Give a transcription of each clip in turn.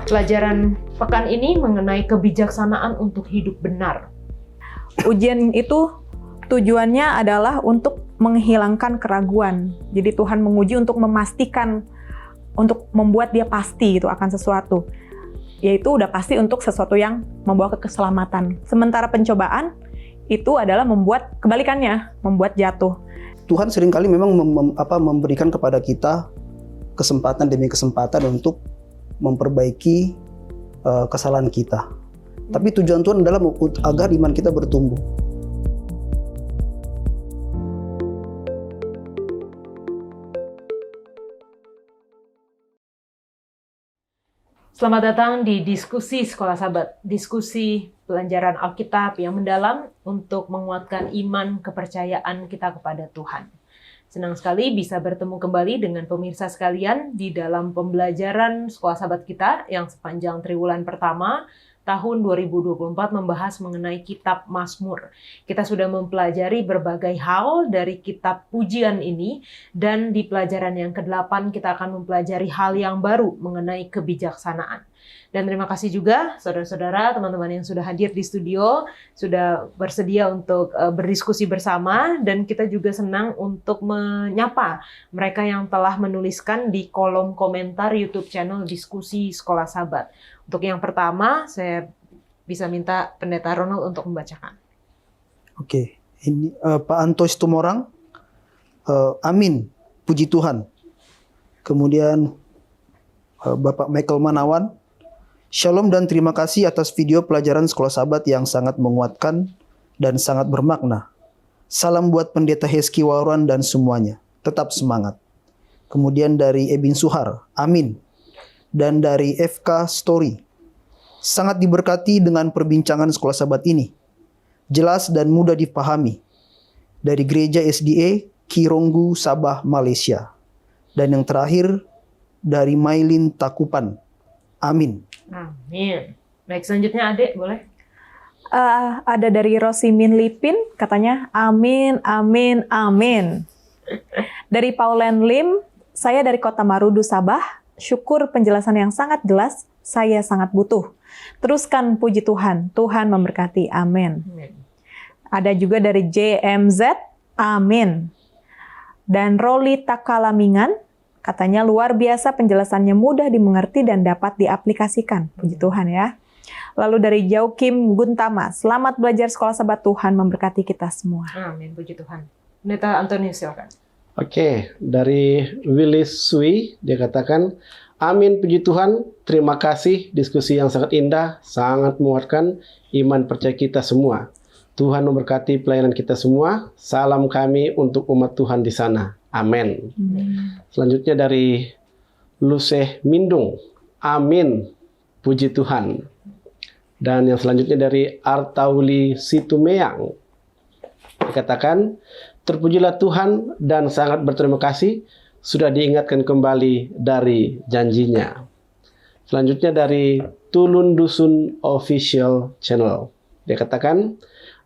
Pelajaran pekan ini mengenai kebijaksanaan untuk hidup benar. Ujian itu tujuannya adalah untuk menghilangkan keraguan. Jadi Tuhan menguji untuk memastikan, untuk membuat dia pasti itu akan sesuatu. Yaitu udah pasti untuk sesuatu yang membawa ke keselamatan. Sementara pencobaan itu adalah membuat kebalikannya, membuat jatuh. Tuhan seringkali memang memberikan kepada kita kesempatan demi kesempatan untuk memperbaiki kesalahan kita. Tapi tujuan Tuhan adalah agar iman kita bertumbuh. Selamat datang di Diskusi Sekolah Sahabat, diskusi pelajaran Alkitab yang mendalam untuk menguatkan iman kepercayaan kita kepada Tuhan. Senang sekali bisa bertemu kembali dengan pemirsa sekalian di dalam pembelajaran Sekolah Sahabat kita yang sepanjang triwulan pertama tahun 2024 membahas mengenai kitab Mazmur. Kita sudah mempelajari berbagai hal dari kitab pujian ini, dan di pelajaran yang ke-8 kita akan mempelajari hal yang baru mengenai kebijaksanaan. Dan terima kasih juga saudara-saudara, teman-teman yang sudah hadir di studio, sudah bersedia untuk berdiskusi bersama, dan kita juga senang untuk menyapa mereka yang telah menuliskan di kolom komentar YouTube channel Diskusi Sekolah Sahabat. Untuk yang pertama, saya bisa minta Pendeta Ronald untuk membacakan. Oke, ini Pak Antois Tumorang, amin, puji Tuhan. Kemudian Bapak Michael Manawan, Shalom dan terima kasih atas video pelajaran Sekolah Sahabat yang sangat menguatkan dan sangat bermakna. Salam buat Pendeta Heski Waruan dan semuanya. Tetap semangat. Kemudian dari Ebin Suhar, amin. Dan dari FK Story, sangat diberkati dengan perbincangan Sekolah Sahabat ini. Jelas dan mudah dipahami. Dari Gereja SDA Kironggu, Sabah, Malaysia. Dan yang terakhir dari Mailin Takupan. Amin. Amin. Baik, selanjutnya Adek, boleh? Ada dari Rosimin Lipin, katanya amin, amin, amin. Dari Paulen Lim, saya dari Kota Marudu, Sabah. Syukur penjelasan yang sangat jelas, saya sangat butuh. Teruskan puji Tuhan, Tuhan memberkati, amin. Ada juga dari JMZ, amin. Dan Roli Takalamingan, katanya luar biasa penjelasannya mudah dimengerti dan dapat diaplikasikan. Puji Tuhan ya. Lalu dari Jaukim Guntama, selamat belajar Sekolah Sahabat, Tuhan memberkati kita semua. Amin, puji Tuhan. Pendeta Antonius, silakan. Oke, dari Willis Sui, dia katakan, amin puji Tuhan, terima kasih diskusi yang sangat indah, sangat menguatkan iman percaya kita semua. Tuhan memberkati pelayanan kita semua, salam kami untuk umat Tuhan di sana. Amin. Selanjutnya dari Luseh Mindung, amin puji Tuhan. Dan yang selanjutnya dari Artauli Situmeang, dikatakan, terpujilah Tuhan dan sangat berterima kasih sudah diingatkan kembali dari janjinya. Selanjutnya dari Tulun Dusun Official Channel. Dia katakan,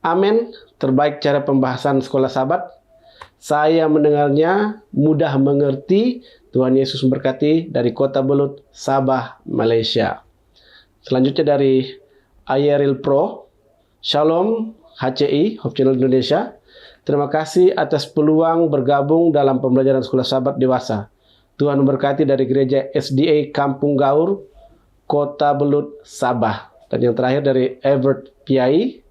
amin, terbaik cara pembahasan Sekolah Sahabat. Saya mendengarnya mudah mengerti. Tuhan Yesus memberkati, dari Kota Belut, Sabah, Malaysia. Selanjutnya dari Ayeril Pro. Shalom HCI, Hope Channel Indonesia. Terima kasih atas peluang bergabung dalam pembelajaran Sekolah Sahabat Dewasa. Tuhan memberkati, dari Gereja SDA Kampung Gaur, Kota Belut, Sabah. Dan yang terakhir dari Everett Piai.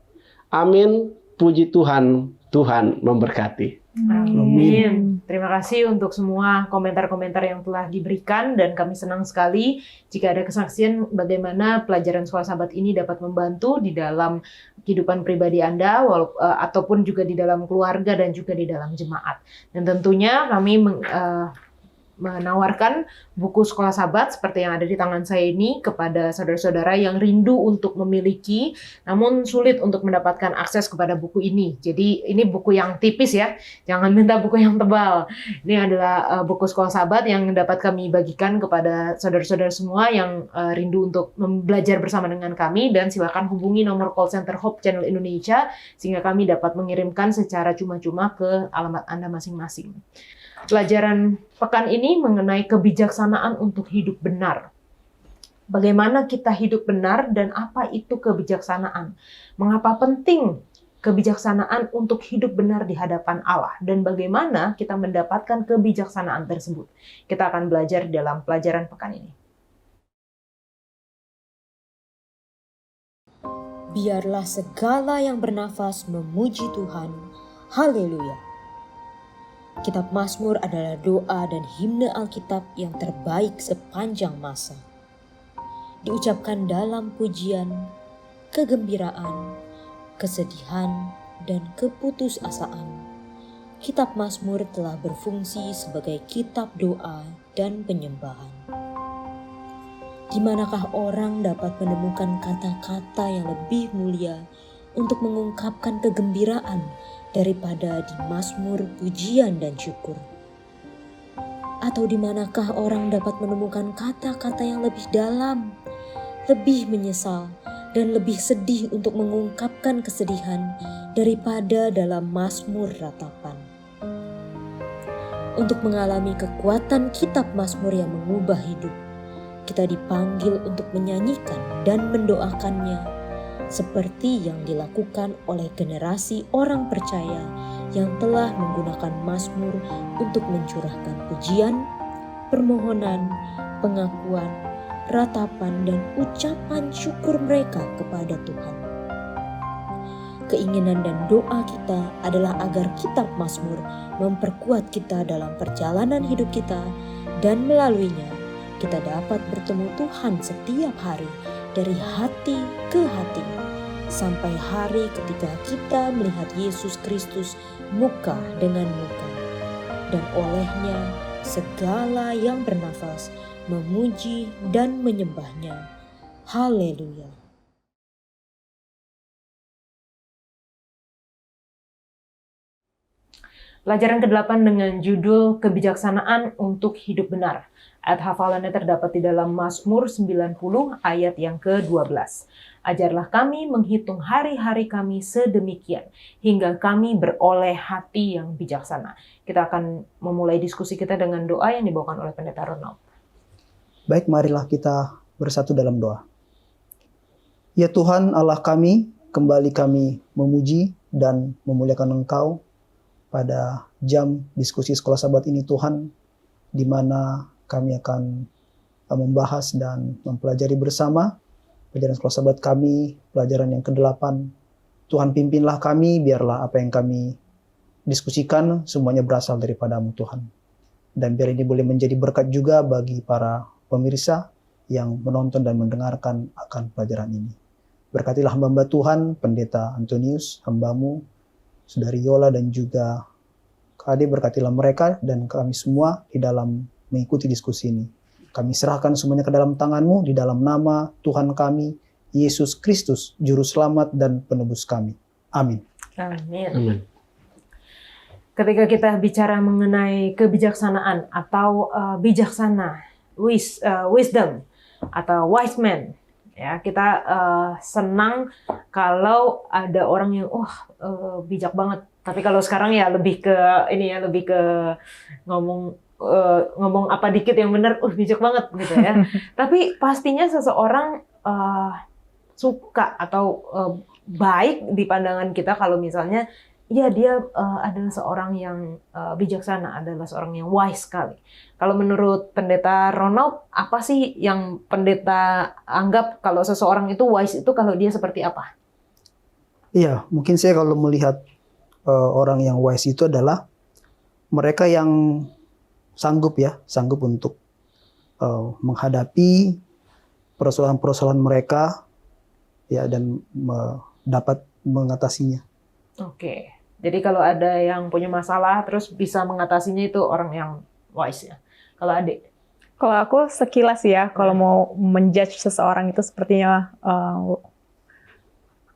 Amin, puji Tuhan, Tuhan memberkati. Amin. Terima kasih untuk semua komentar-komentar yang telah diberikan, dan kami senang sekali jika ada kesaksian bagaimana pelajaran Sekolah Sahabat ini dapat membantu di dalam kehidupan pribadi Anda, ataupun juga di dalam keluarga dan juga di dalam jemaat. Dan tentunya kami menawarkan buku Sekolah Sahabat seperti yang ada di tangan saya ini kepada saudara-saudara yang rindu untuk memiliki, namun sulit untuk mendapatkan akses kepada buku ini. Jadi ini buku yang tipis ya, jangan minta buku yang tebal. Ini adalah buku Sekolah Sahabat yang dapat kami bagikan kepada saudara-saudara semua yang rindu untuk belajar bersama dengan kami, dan silakan hubungi nomor call center Hope Channel Indonesia sehingga kami dapat mengirimkan secara cuma-cuma ke alamat Anda masing-masing. Pelajaran pekan ini mengenai kebijaksanaan untuk hidup benar. bagaimana kita hidup benar dan apa itu kebijaksanaan. Mengapa penting kebijaksanaan untuk hidup benar di hadapan Allah dan bagaimana kita mendapatkan kebijaksanaan tersebut. Kita akan belajar dalam pelajaran pekan ini. Biarlah segala yang bernafas memuji Tuhan. Haleluya. Kitab Mazmur adalah doa dan himne Alkitab yang terbaik sepanjang masa. Diucapkan dalam pujian, kegembiraan, kesedihan, dan keputusasaan. Kitab Mazmur telah berfungsi sebagai kitab doa dan penyembahan. Di manakah orang dapat menemukan kata-kata yang lebih mulia untuk mengungkapkan kegembiraan daripada di Mazmur pujian dan syukur? Atau di manakah orang dapat menemukan kata-kata yang lebih dalam, lebih menyesal, dan lebih sedih untuk mengungkapkan kesedihan daripada dalam Mazmur ratapan? Untuk mengalami kekuatan kitab Mazmur yang mengubah hidup, kita dipanggil untuk menyanyikan dan mendoakannya seperti yang dilakukan oleh generasi orang percaya yang telah menggunakan Mazmur untuk mencurahkan pujian, permohonan, pengakuan, ratapan, dan ucapan syukur mereka kepada Tuhan. Keinginan dan doa kita adalah agar kitab Mazmur memperkuat kita dalam perjalanan hidup kita dan melaluinya kita dapat bertemu Tuhan setiap hari dari hati ke hati, sampai hari ketika kita melihat Yesus Kristus muka dengan muka. Dan olehnya segala yang bernafas memuji dan menyembahnya. Haleluya. Pelajaran ke-8 dengan judul Kebijaksanaan untuk Hidup Benar. Ayat hafalannya terdapat di dalam Mazmur 90 ayat yang ke-12. Ajarlah kami menghitung hari-hari kami sedemikian, hingga kami beroleh hati yang bijaksana. Kita akan memulai diskusi kita dengan doa yang dibawakan oleh Pendeta Ronald. Baik, marilah kita bersatu dalam doa. Ya Tuhan Allah kami, kembali kami memuji dan memuliakan Engkau pada jam diskusi sekolah sahabat ini Tuhan, di mana kami akan membahas dan mempelajari bersama pelajaran sekolah sahabat kami, pelajaran yang ke-8. Tuhan pimpinlah kami, biarlah apa yang kami diskusikan semuanya berasal daripada-Mu Tuhan. Dan biar ini boleh menjadi berkat juga bagi para pemirsa yang menonton dan mendengarkan akan pelajaran ini. Berkatilah hamba Tuhan, Pendeta Antonius, hamba-Mu, Saudari Yola dan juga Kak Ade, berkatilah mereka dan kami semua di dalam mengikuti diskusi ini. Kami serahkan semuanya ke dalam tangan-Mu di dalam nama Tuhan kami, Yesus Kristus, Juru Selamat dan Penebus kami. Amin. Amin. Amin. Ketika kita bicara mengenai kebijaksanaan atau bijaksana, wisdom atau wise man, ya kita senang kalau ada orang yang bijak banget. Tapi kalau sekarang ya lebih ke ini ya, lebih ke ngomong apa dikit yang benar, bijak banget gitu ya. Tapi pastinya seseorang suka atau baik di pandangan kita kalau misalnya ya dia adalah seorang yang bijaksana, adalah seorang yang wise sekali. Kalau menurut Pendeta Ronald, apa sih yang Pendeta anggap kalau seseorang itu wise itu kalau dia seperti apa? Iya, mungkin saya kalau melihat orang yang wise itu adalah mereka yang sanggup untuk menghadapi persoalan-persoalan mereka ya dan dapat mengatasinya. Oke. Jadi kalau ada yang punya masalah terus bisa mengatasinya itu orang yang wise ya. Kalau Adik? Kalau aku sekilas ya, kalau mau menjudge seseorang itu sepertinya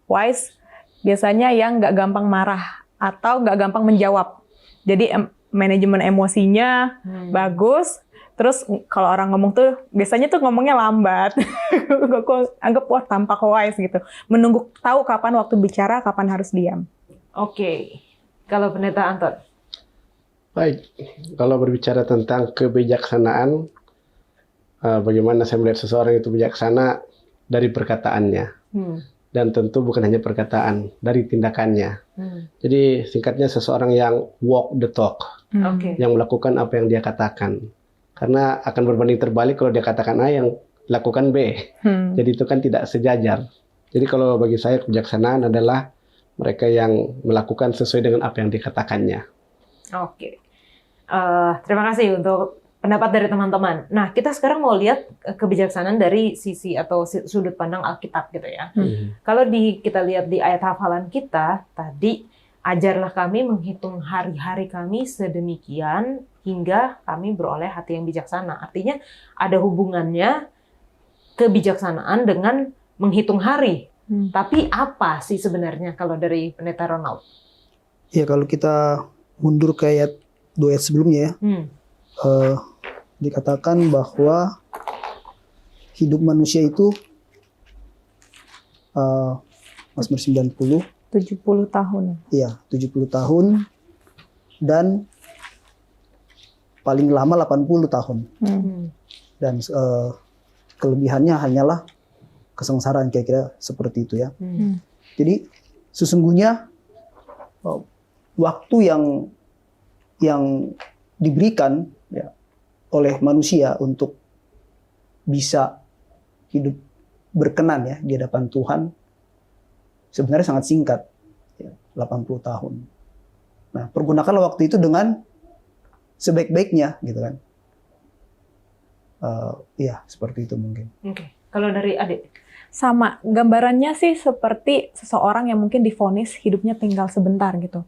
wise, biasanya yang nggak gampang marah atau nggak gampang menjawab. Jadi manajemen emosinya bagus. Terus kalau orang ngomong tuh biasanya tuh ngomongnya lambat. Aku anggap wah tampak wise gitu. Menunggu tahu kapan waktu bicara, kapan harus diam. Oke. Kalau Pendeta Anton? Baik, kalau berbicara tentang kebijaksanaan, bagaimana saya melihat seseorang itu bijaksana dari perkataannya. Dan tentu bukan hanya perkataan, dari tindakannya. Jadi singkatnya seseorang yang walk the talk, Oke. yang melakukan apa yang dia katakan. Karena akan berbanding terbalik kalau dia katakan A yang lakukan B. Jadi itu kan tidak sejajar. Jadi kalau bagi saya kebijaksanaan adalah mereka yang melakukan sesuai dengan apa yang dikatakannya. Oke. Terima kasih untuk pendapat dari teman-teman. Nah, kita sekarang mau lihat kebijaksanaan dari sisi atau sudut pandang Alkitab gitu ya. Kalau kita lihat di ayat hafalan kita tadi, ajarlah kami menghitung hari-hari kami sedemikian hingga kami beroleh hati yang bijaksana. Artinya ada hubungannya kebijaksanaan dengan menghitung hari. Tapi apa sih sebenarnya kalau dari Pendeta Ronald? Ya kalau kita mundur ke ayat 2 ayat sebelumnya ya, dikatakan bahwa hidup manusia itu Mazmur 90, 70 tahun. iya 70 tahun dan paling lama 80 tahun. Dan kelebihannya hanyalah kesengsaraan, kira-kira seperti itu ya. Jadi sesungguhnya waktu yang diberikan ya, oleh manusia untuk bisa hidup berkenan ya di hadapan Tuhan sebenarnya sangat singkat, ya, 80 tahun. Nah, pergunakanlah waktu itu dengan sebaik-baiknya, gitu kan? Ya, seperti itu mungkin. Oke. Kalau dari adik? Sama, gambarannya sih seperti seseorang yang mungkin divonis hidupnya tinggal sebentar gitu.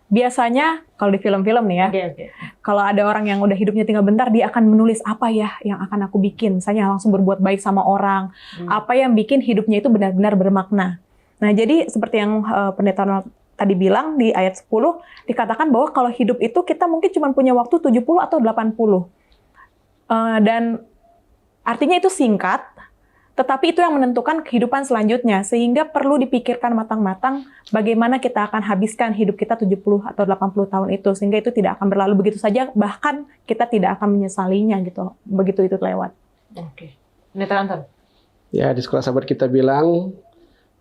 Biasanya kalau di film-film nih ya, Oke. kalau ada orang yang udah hidupnya tinggal bentar, dia akan menulis apa ya yang akan aku bikin. Misalnya langsung berbuat baik sama orang. Apa yang bikin hidupnya itu benar-benar bermakna. Nah, jadi seperti yang Pendeta Ronald tadi bilang di ayat 10, dikatakan bahwa kalau hidup itu kita mungkin cuma punya waktu 70 atau 80. Dan artinya itu singkat, tetapi itu yang menentukan kehidupan selanjutnya, sehingga perlu dipikirkan matang-matang bagaimana kita akan habiskan hidup kita 70 atau 80 tahun itu, sehingga itu tidak akan berlalu begitu saja, bahkan kita tidak akan menyesalinya gitu, begitu itu lewat. Oke. Pendeta Anton? Ya, di sekolah sahabat kita bilang,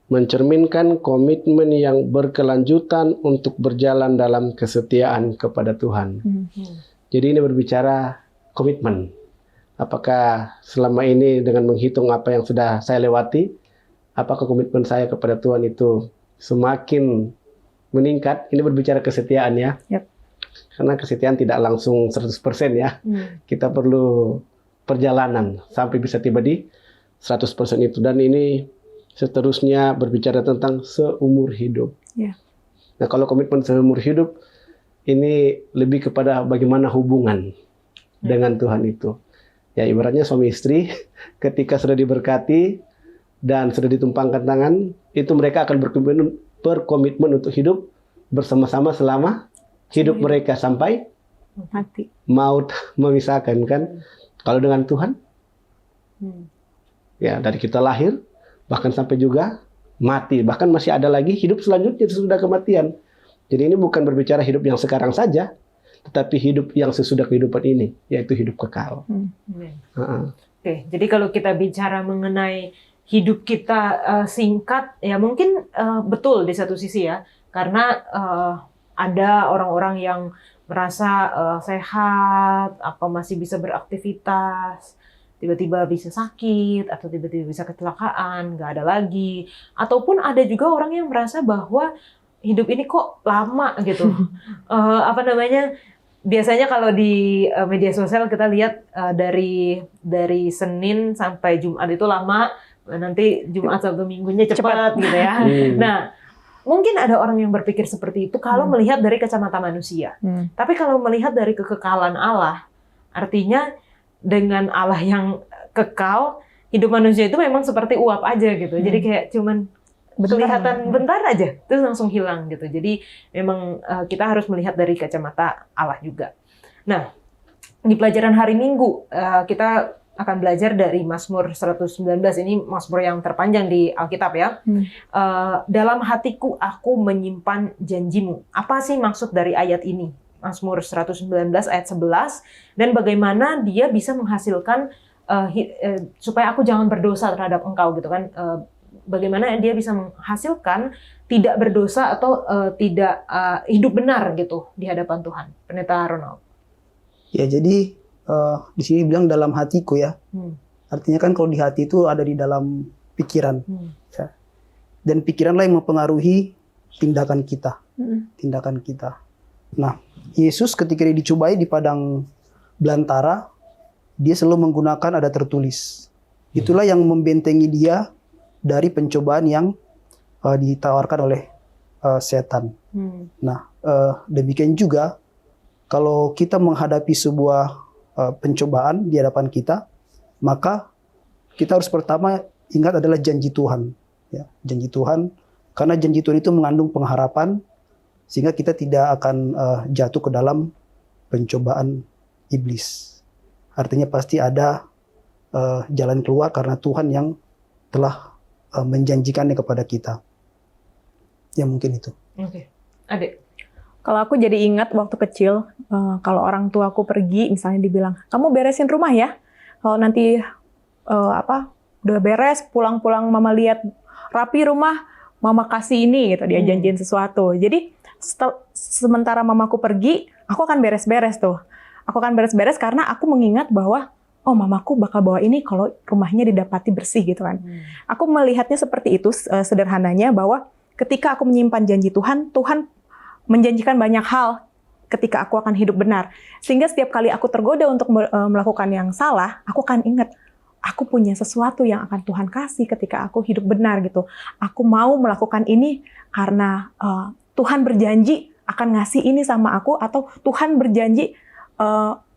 mencerminkan komitmen yang berkelanjutan untuk berjalan dalam kesetiaan kepada Tuhan. Jadi ini berbicara komitmen. Apakah selama ini dengan menghitung apa yang sudah saya lewati, apakah komitmen saya kepada Tuhan itu semakin meningkat? Ini berbicara kesetiaan ya. Karena kesetiaan tidak langsung 100% ya. Kita perlu perjalanan sampai bisa tiba di 100% itu. Dan ini seterusnya berbicara tentang seumur hidup. Nah, kalau komitmen seumur hidup, ini lebih kepada bagaimana hubungan dengan Tuhan itu. Ya, ibaratnya suami istri ketika sudah diberkati dan sudah ditumpangkan tangan, itu mereka akan berkomitmen untuk hidup bersama-sama selama hidup mereka sampai Mati. maut memisahkan kan. Kalau dengan Tuhan, ya dari kita lahir bahkan sampai juga mati, bahkan masih ada lagi hidup selanjutnya sesudah kematian. Jadi ini bukan berbicara hidup yang sekarang saja, tetapi hidup yang sesudah kehidupan ini, yaitu hidup kekal. Oke, jadi kalau kita bicara mengenai hidup kita singkat, ya mungkin betul di satu sisi ya, karena ada orang-orang yang merasa sehat, masih bisa beraktivitas, tiba-tiba bisa sakit, atau tiba-tiba bisa kecelakaan, nggak ada lagi. Ataupun ada juga orang yang merasa bahwa hidup ini kok lama gitu. Biasanya kalau di media sosial kita lihat dari Senin sampai Jumat itu lama, nanti Jumat Sabtu Minggunya cepat gitu ya. Nah, mungkin ada orang yang berpikir seperti itu kalau melihat dari kacamata manusia. Tapi kalau melihat dari kekekalan Allah, artinya dengan Allah yang kekal, hidup manusia itu memang seperti uap aja gitu. Jadi kayak cuman kelihatan bentar aja, terus langsung hilang gitu. Jadi memang kita harus melihat dari kacamata Allah juga. Nah, di pelajaran hari Minggu kita akan belajar dari Mazmur 119. Ini Mazmur yang terpanjang di Alkitab ya. Dalam hatiku aku menyimpan janjimu. Apa sih maksud dari ayat ini? Mazmur 119 ayat 11, dan bagaimana dia bisa menghasilkan supaya aku jangan berdosa terhadap engkau gitu kan. Bagaimana dia bisa menghasilkan tidak berdosa atau tidak hidup benar gitu di hadapan Tuhan, Pendeta Ronald? Ya, jadi di sini bilang dalam hatiku ya. Artinya kan kalau di hati itu ada di dalam pikiran. Ya. Dan pikiranlah yang mempengaruhi tindakan kita. Tindakan kita. Nah, Yesus ketika dia dicobai di padang belantara, dia selalu menggunakan ada tertulis. Itulah yang membentengi dia dari pencobaan yang ditawarkan oleh setan. Nah, demikian juga kalau kita menghadapi sebuah pencobaan di hadapan kita, maka kita harus pertama ingat adalah janji Tuhan. Ya, janji Tuhan, karena janji Tuhan itu mengandung pengharapan, sehingga kita tidak akan jatuh ke dalam pencobaan iblis. Artinya pasti ada jalan keluar karena Tuhan yang telah menjanjikannya kepada kita. Ya mungkin itu. Oke. Adik. Kalau aku jadi ingat waktu kecil, kalau orang tua aku pergi, misalnya dibilang, kamu beresin rumah ya. Kalau nanti udah beres, pulang-pulang mama lihat rapi rumah, mama kasih ini gitu, dia janjiin sesuatu. Jadi sementara mamaku pergi, aku akan beres-beres tuh. Aku akan beres-beres karena aku mengingat bahwa oh mamaku bakal bawa ini kalau rumahnya didapati bersih gitu kan. Aku melihatnya seperti itu sederhananya, bahwa ketika aku menyimpan janji Tuhan, Tuhan menjanjikan banyak hal ketika aku akan hidup benar. Sehingga setiap kali aku tergoda untuk melakukan yang salah, aku akan ingat, aku punya sesuatu yang akan Tuhan kasih ketika aku hidup benar gitu. Aku mau melakukan ini karena Tuhan berjanji akan ngasih ini sama aku, atau Tuhan berjanji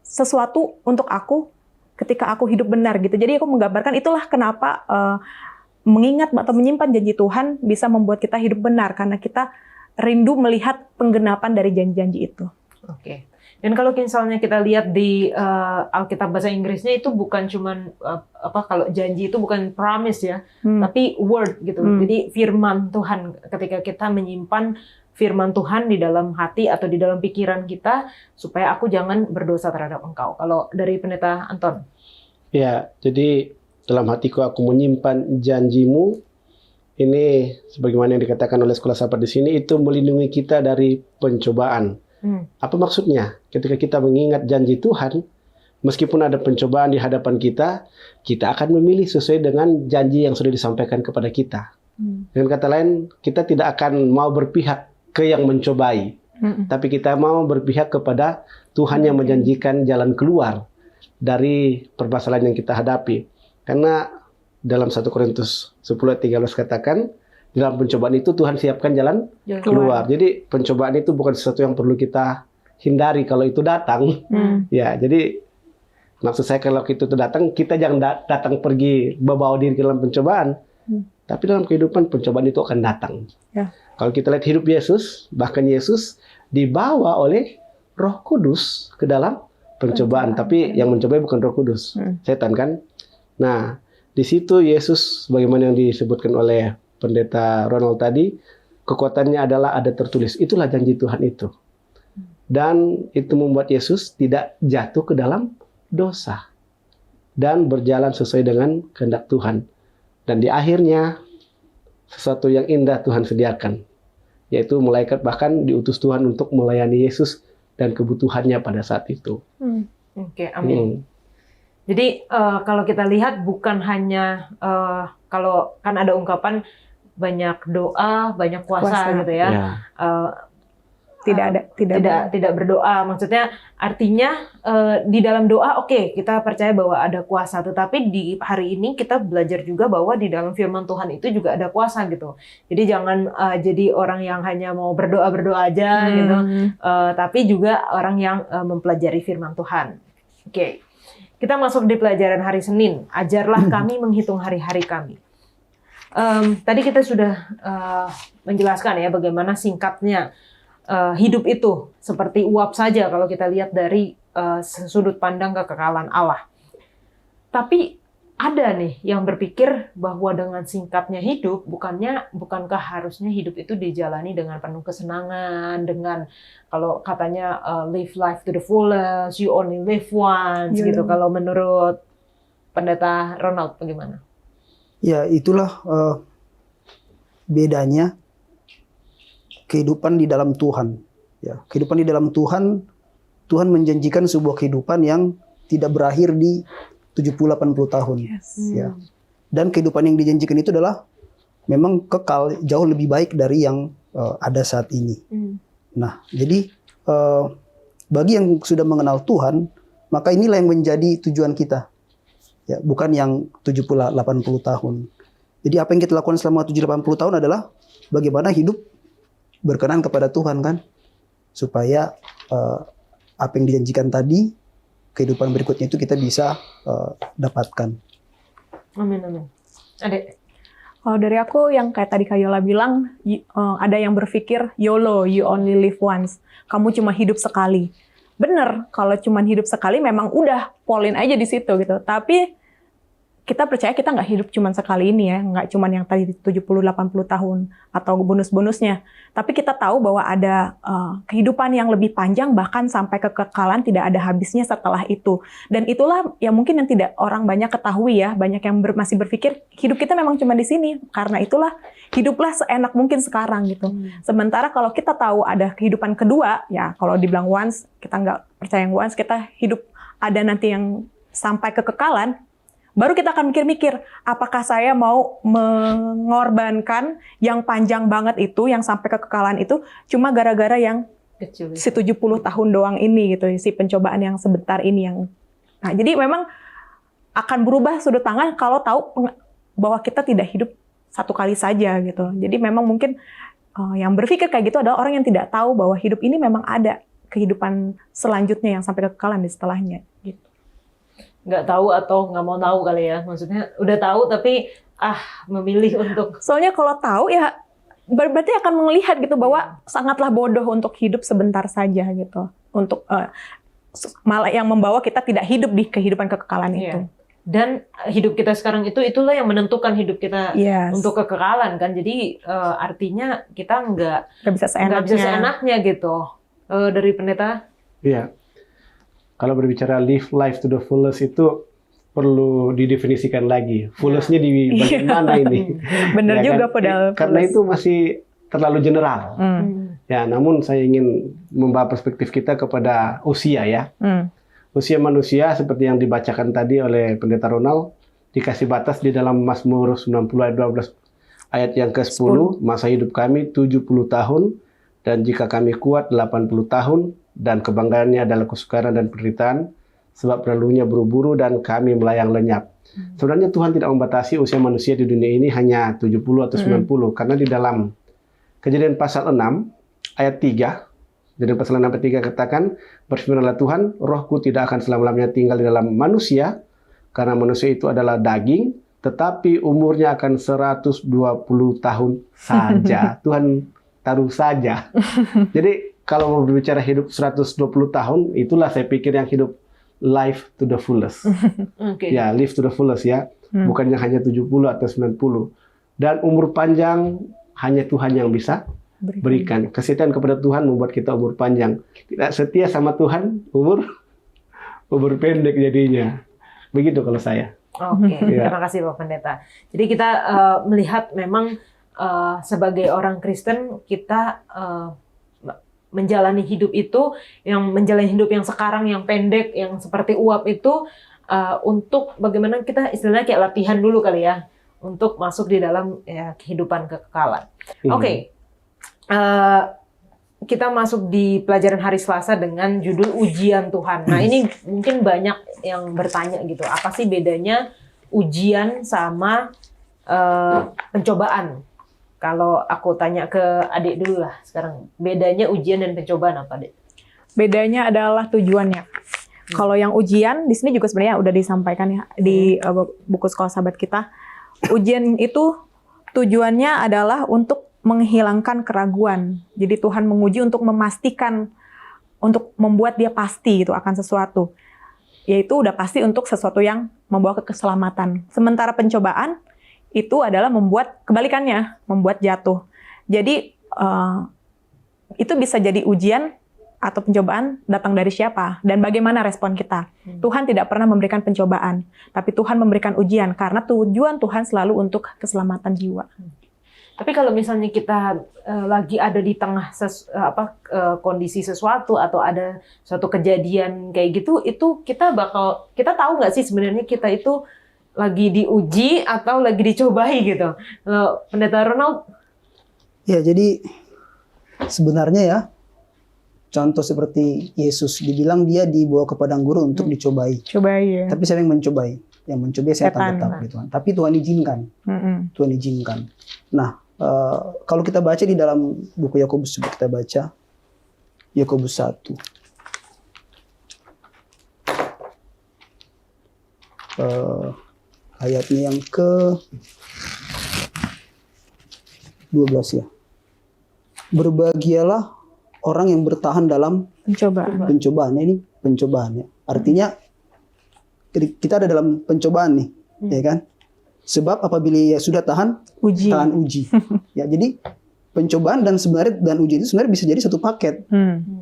sesuatu untuk aku ketika aku hidup benar gitu. Jadi aku menggambarkan itulah kenapa mengingat atau menyimpan janji Tuhan bisa membuat kita hidup benar, karena kita rindu melihat penggenapan dari janji-janji itu. Oke. Dan kalau misalnya kita lihat di Alkitab bahasa Inggrisnya itu bukan cuman kalau janji itu bukan promise ya, tapi word gitu. Jadi firman Tuhan, ketika kita menyimpan firman Tuhan di dalam hati atau di dalam pikiran kita supaya aku jangan berdosa terhadap engkau. Kalau dari Pendeta Anton? Ya, jadi dalam hatiku aku menyimpan janjimu. Ini sebagaimana yang dikatakan oleh Sekolah Sahabat di sini, itu melindungi kita dari pencobaan. Apa maksudnya? Ketika kita mengingat janji Tuhan, meskipun ada pencobaan di hadapan kita, kita akan memilih sesuai dengan janji yang sudah disampaikan kepada kita. Dengan kata lain, kita tidak akan mau berpihak ke yang mencobai, tapi kita mau berpihak kepada Tuhan yang menjanjikan jalan keluar dari permasalahan yang kita hadapi. Karena dalam 1 Korintus 10:13 katakan, dalam pencobaan itu Tuhan siapkan jalan keluar. Jadi pencobaan itu bukan sesuatu yang perlu kita hindari kalau itu datang. Ya, jadi maksud saya kalau itu datang, kita jangan datang pergi bawa diri ke dalam pencobaan. Tapi dalam kehidupan pencobaan itu akan datang. Ya. Kalau kita lihat hidup Yesus, bahkan Yesus dibawa oleh Roh Kudus ke dalam pencobaan. Tapi yang mencobai bukan Roh Kudus, setan kan. Nah, di situ Yesus, bagaimana yang disebutkan oleh Pendeta Ronald tadi, kekuatannya adalah ada tertulis. Itulah janji Tuhan itu. Dan itu membuat Yesus tidak jatuh ke dalam dosa. Dan berjalan sesuai dengan kehendak Tuhan. Dan di akhirnya, sesuatu yang indah Tuhan sediakan. Yaitu malaikat bahkan diutus Tuhan untuk melayani Yesus dan kebutuhannya pada saat itu. Oke, amin. Jadi kalau kita lihat bukan hanya kalau kan ada ungkapan banyak doa, banyak kuasa gitu ya. Tidak berdoa. Maksudnya artinya di dalam doa oke, kita percaya bahwa ada kuasa, tetapi di hari ini kita belajar juga bahwa di dalam firman Tuhan itu juga ada kuasa gitu. Jadi jangan jadi orang yang hanya mau berdoa aja gitu, tapi juga orang yang mempelajari firman Tuhan. Oke. Kita masuk di pelajaran hari Senin. Ajarlah kami menghitung hari-hari kami. Tadi kita sudah menjelaskan ya bagaimana singkatnya hidup itu seperti uap saja kalau kita lihat dari sudut pandang kekekalan Allah. Tapi ada nih yang berpikir bahwa dengan singkatnya hidup, bukankah harusnya hidup itu dijalani dengan penuh kesenangan, dengan kalau katanya live life to the fullest, you only live once gitu. Kalau menurut Pendeta Ronald bagaimana? Ya, itulah bedanya kehidupan di dalam Tuhan. Ya, kehidupan di dalam Tuhan, Tuhan menjanjikan sebuah kehidupan yang tidak berakhir di 70-80 tahun. Yes. Ya. Dan kehidupan yang dijanjikan itu adalah memang kekal, jauh lebih baik dari yang ada saat ini. Nah, jadi bagi yang sudah mengenal Tuhan, maka inilah yang menjadi tujuan kita. Ya, bukan yang 70-80 tahun. Jadi apa yang kita lakukan selama 70-80 tahun adalah bagaimana hidup berkenan kepada Tuhan, kan? Supaya apa yang dijanjikan tadi, kehidupan berikutnya itu kita bisa dapatkan. Amin, amin. Adek? Kalau dari aku yang kayak tadi Kak Yola bilang, ada yang berpikir YOLO, you only live once. Kamu cuma hidup sekali. Bener, kalau cuma hidup sekali memang udah polin aja di situ gitu. Tapi kita percaya kita nggak hidup cuma sekali ini ya, nggak cuma yang tadi 70-80 tahun atau bonus-bonusnya. Tapi kita tahu bahwa ada kehidupan yang lebih panjang, bahkan sampai kekekalan tidak ada habisnya setelah itu. Dan itulah yang mungkin yang tidak orang banyak ketahui ya, banyak yang masih berpikir hidup kita memang cuma di sini. Karena itulah hiduplah seenak mungkin sekarang gitu. Sementara kalau kita tahu ada kehidupan kedua, ya kalau dibilang once, kita nggak percaya yang once, kita hidup ada nanti yang sampai kekekalan. Baru kita akan mikir-mikir, apakah saya mau mengorbankan yang panjang banget itu, yang sampai kekekalan itu, cuma gara-gara yang Kecil. si 70 tahun doang ini gitu, si pencobaan yang sebentar ini yang. Nah, jadi memang akan berubah sudut pandang kalau tahu bahwa kita tidak hidup satu kali saja gitu. Jadi memang mungkin yang berpikir kayak gitu adalah orang yang tidak tahu bahwa hidup ini memang ada kehidupan selanjutnya yang sampai kekekalan di setelahnya gitu. Nggak tahu atau nggak mau tahu kali ya, maksudnya udah tahu tapi memilih untuk. Soalnya kalau tahu ya berarti akan melihat gitu bahwa sangatlah bodoh untuk hidup sebentar saja gitu, untuk malah yang membawa kita tidak hidup di kehidupan kekekalan itu. Dan hidup kita sekarang itulah yang menentukan hidup kita untuk kekekalan kan. Jadi artinya kita nggak bisa seenaknya gitu. Dari pendeta? Iya. Kalau berbicara live life to the fullest itu perlu didefinisikan lagi. Fullest-nya di bagian mana ini? Benar ya juga kan? padahal. Karena itu masih terlalu general. Ya, namun saya ingin membawa perspektif kita kepada usia ya. Usia manusia seperti yang dibacakan tadi oleh Pendeta Ronald dikasih batas di dalam Mazmur 90 ayat 12 ayat yang ke-10, masa hidup kami 70 tahun dan jika kami kuat 80 tahun dan kebanggaannya adalah kesukaran dan penderitaan sebab lalunya buru-buru dan kami melayang lenyap. Sebenarnya Tuhan tidak membatasi usia manusia di dunia ini hanya 70 atau 90 karena di dalam Kejadian pasal 6 ayat 3, Kejadian pasal 6 ayat 3 katakan, berfirmanlah Tuhan, rohku tidak akan selama-lamanya tinggal di dalam manusia karena manusia itu adalah daging tetapi umurnya akan 120 tahun saja. Tuhan taruh saja. Jadi kalau mau berbicara hidup 120 tahun, itulah saya pikir yang hidup life to the fullest. Ya, live to the fullest ya. Bukannya hanya 70 atau 90. Dan umur panjang hanya Tuhan yang bisa berikan. Kesetiaan kepada Tuhan membuat kita umur panjang. Tidak setia sama Tuhan, umur pendek jadinya. Begitu kalau saya. Oke, terima kasih Pak Pendeta. Jadi kita melihat memang sebagai orang Kristen kita menjalani hidup itu, yang menjalani hidup yang sekarang yang pendek, yang seperti uap itu untuk bagaimana kita istilahnya kayak latihan dulu kali ya untuk masuk di dalam kehidupan kekekalan. Oke. Kita masuk di pelajaran hari Selasa dengan judul Ujian Tuhan. Nah, ini mungkin banyak yang bertanya gitu, apa sih bedanya ujian sama pencobaan? Kalau aku tanya ke adik dulu lah sekarang, bedanya ujian dan pencobaan apa, Adik? Bedanya adalah tujuannya. Kalau yang ujian, di sini juga sebenarnya udah disampaikan ya di buku sekolah sahabat kita. Ujian itu tujuannya adalah untuk menghilangkan keraguan. Jadi Tuhan menguji untuk memastikan, untuk membuat dia pasti gitu akan sesuatu. Yaitu udah pasti untuk sesuatu yang membawa ke keselamatan. Sementara pencobaan itu adalah membuat kebalikannya, membuat jatuh. Jadi itu bisa jadi ujian atau pencobaan datang dari siapa dan bagaimana respon kita. Tuhan tidak pernah memberikan pencobaan, tapi Tuhan memberikan ujian karena tujuan Tuhan selalu untuk keselamatan jiwa. Tapi kalau misalnya kita lagi ada di tengah kondisi sesuatu atau ada suatu kejadian kayak gitu, itu kita tahu nggak sih sebenarnya kita itu lagi diuji atau lagi dicobai gitu. Kalau Pendeta Ronald? Ya, jadi sebenarnya ya, contoh seperti Yesus dibilang dia dibawa ke padang gurun untuk dicobai. Coba ya. Tapi siapa yang mencobai? Yang mencobai setan tetap gitu kan. Tapi Tuhan izinkan. Tuhan izinkan. Nah, kalau kita baca di dalam buku Yakobus, coba kita baca Yakobus 1. Ayatnya yang ke 12 ya. Berbahagialah orang yang bertahan dalam pencobaan. Ini pencobaannya. Artinya kita ada dalam pencobaan nih, ya kan? Sebab apabila ya sudah tahan uji. Ya, jadi pencobaan dan uji itu sebenarnya bisa jadi satu paket,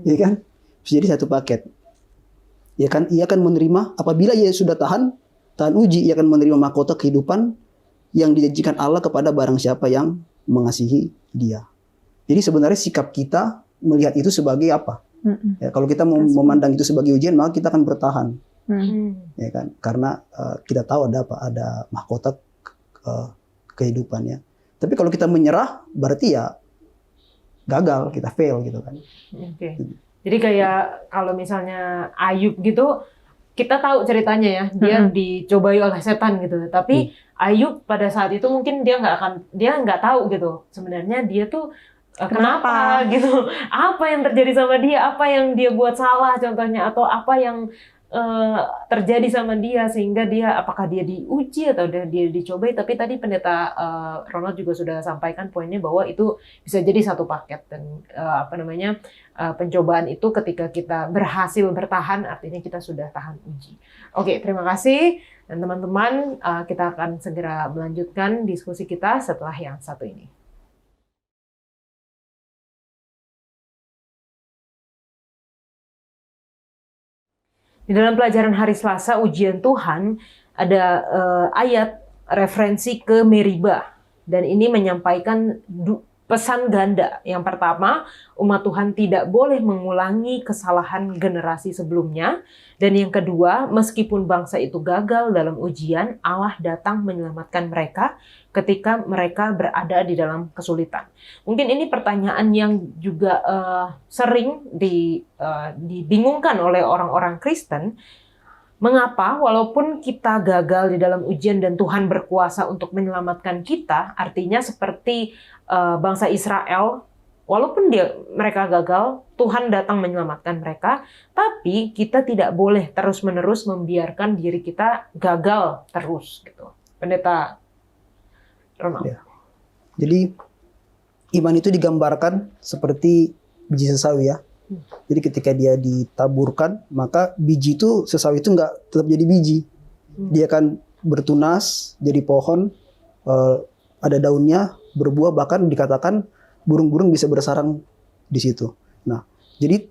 ya kan? Bisa jadi satu paket. Ya kan? Ia akan menerima apabila ia sudah tahan uji, ia akan menerima mahkota kehidupan yang dijanjikan Allah kepada barang siapa yang mengasihi Dia. Jadi sebenarnya sikap kita melihat itu sebagai apa? Ya, kalau kita memandang itu sebagai ujian, maka kita akan bertahan, ya kan? Karena kita tahu ada mahkota kehidupannya. Tapi kalau kita menyerah, berarti ya gagal, kita fail gitu kan. Jadi kayak kalau misalnya Ayub gitu, kita tahu ceritanya ya, dia dicobai oleh setan gitu. Tapi Ayub pada saat itu mungkin dia nggak tahu gitu. Sebenarnya dia tuh kenapa gitu? Apa yang terjadi sama dia? Apa yang dia buat salah contohnya? Atau apa yang terjadi sama dia sehingga apakah dia diuji atau dia dicobai? Tapi tadi Pendeta Ronald juga sudah sampaikan poinnya bahwa itu bisa jadi satu paket dan pencobaan itu ketika kita berhasil bertahan artinya kita sudah tahan uji. Oke, terima kasih dan teman-teman, kita akan segera melanjutkan diskusi kita setelah yang satu ini. Di dalam pelajaran hari Selasa ujian Tuhan ada ayat referensi ke Meribah dan ini menyampaikan pesan ganda. Yang pertama, umat Tuhan tidak boleh mengulangi kesalahan generasi sebelumnya. Dan yang kedua, meskipun bangsa itu gagal dalam ujian, Allah datang menyelamatkan mereka ketika mereka berada di dalam kesulitan. Mungkin ini pertanyaan yang juga sering dibingungkan oleh orang-orang Kristen. Mengapa walaupun kita gagal di dalam ujian dan Tuhan berkuasa untuk menyelamatkan kita, artinya seperti bangsa Israel, walaupun mereka gagal, Tuhan datang menyelamatkan mereka, tapi kita tidak boleh terus-menerus membiarkan diri kita gagal terus gitu. Pendeta Ronald. Ya. Jadi iman itu digambarkan seperti biji sesawi ya. Jadi ketika dia ditaburkan, maka biji itu, sesawi itu nggak tetap jadi biji. Dia akan bertunas, jadi pohon, ada daunnya, berbuah, bahkan dikatakan burung-burung bisa bersarang di situ. Nah, jadi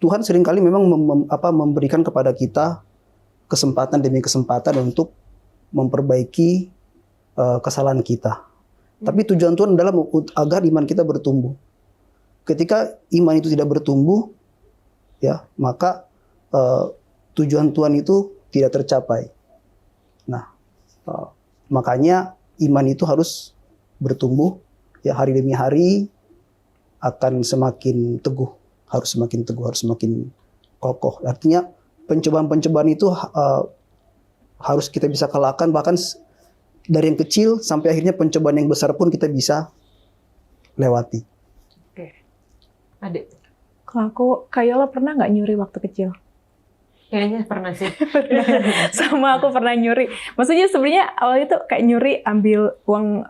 Tuhan seringkali memang memberikan kepada kita kesempatan demi kesempatan untuk memperbaiki kesalahan kita. Tapi tujuan Tuhan adalah agar iman kita bertumbuh. Ketika iman itu tidak bertumbuh, ya maka tujuan Tuhan itu tidak tercapai. Nah, makanya iman itu harus bertumbuh, ya hari demi hari akan semakin teguh, harus semakin teguh, harus semakin kokoh. Artinya pencobaan-pencobaan itu harus kita bisa kalahkan, bahkan dari yang kecil sampai akhirnya pencobaan yang besar pun kita bisa lewati. Adik. Kalau aku, Kak Yola pernah nggak nyuri waktu kecil? Kayaknya pernah sih. Sama aku pernah nyuri. Maksudnya sebenarnya awalnya tuh kayak nyuri ambil uang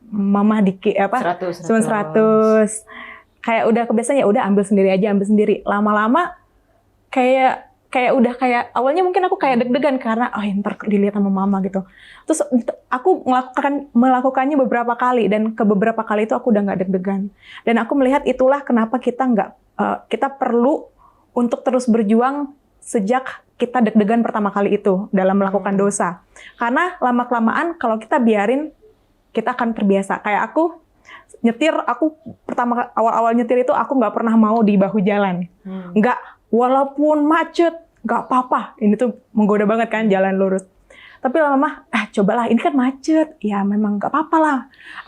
mama dikit apa? 100. Kayak udah kebiasaan ya udah ambil sendiri aja, ambil sendiri. Lama-lama kayak awalnya mungkin aku kayak deg-degan karena ntar dilihat sama mama gitu. Terus aku melakukannya beberapa kali dan ke beberapa kali itu aku udah nggak deg-degan. Dan aku melihat itulah kenapa kita nggak kita perlu untuk terus berjuang sejak kita deg-degan pertama kali itu dalam melakukan dosa. Karena lama-kelamaan kalau kita biarin, kita akan terbiasa. Kayak aku nyetir, aku awal-awal nyetir itu aku nggak pernah mau di bahu jalan. Nggak, walaupun macet, nggak apa-apa. Ini tuh menggoda banget kan jalan lurus. Tapi lama-lama, cobalah, ini kan macet. Ya memang nggak apa-apa lah.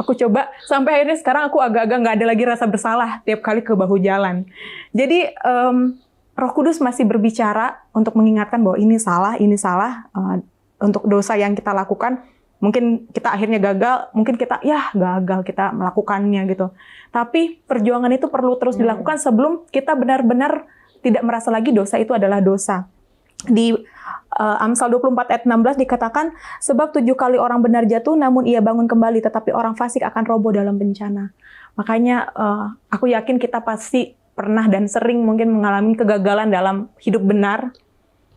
Aku coba, sampai akhirnya sekarang aku agak-agak nggak ada lagi rasa bersalah tiap kali ke bahu jalan. Jadi, Roh Kudus masih berbicara untuk mengingatkan bahwa ini salah, untuk dosa yang kita lakukan. Mungkin kita akhirnya gagal, mungkin kita gagal kita melakukannya gitu. Tapi perjuangan itu perlu terus dilakukan sebelum kita benar-benar tidak merasa lagi dosa itu adalah dosa. Di Amsal 24 ayat 16 dikatakan, sebab 7 kali orang benar jatuh, namun ia bangun kembali, tetapi orang fasik akan roboh dalam bencana. Makanya aku yakin kita pasti pernah dan sering mungkin mengalami kegagalan dalam hidup benar.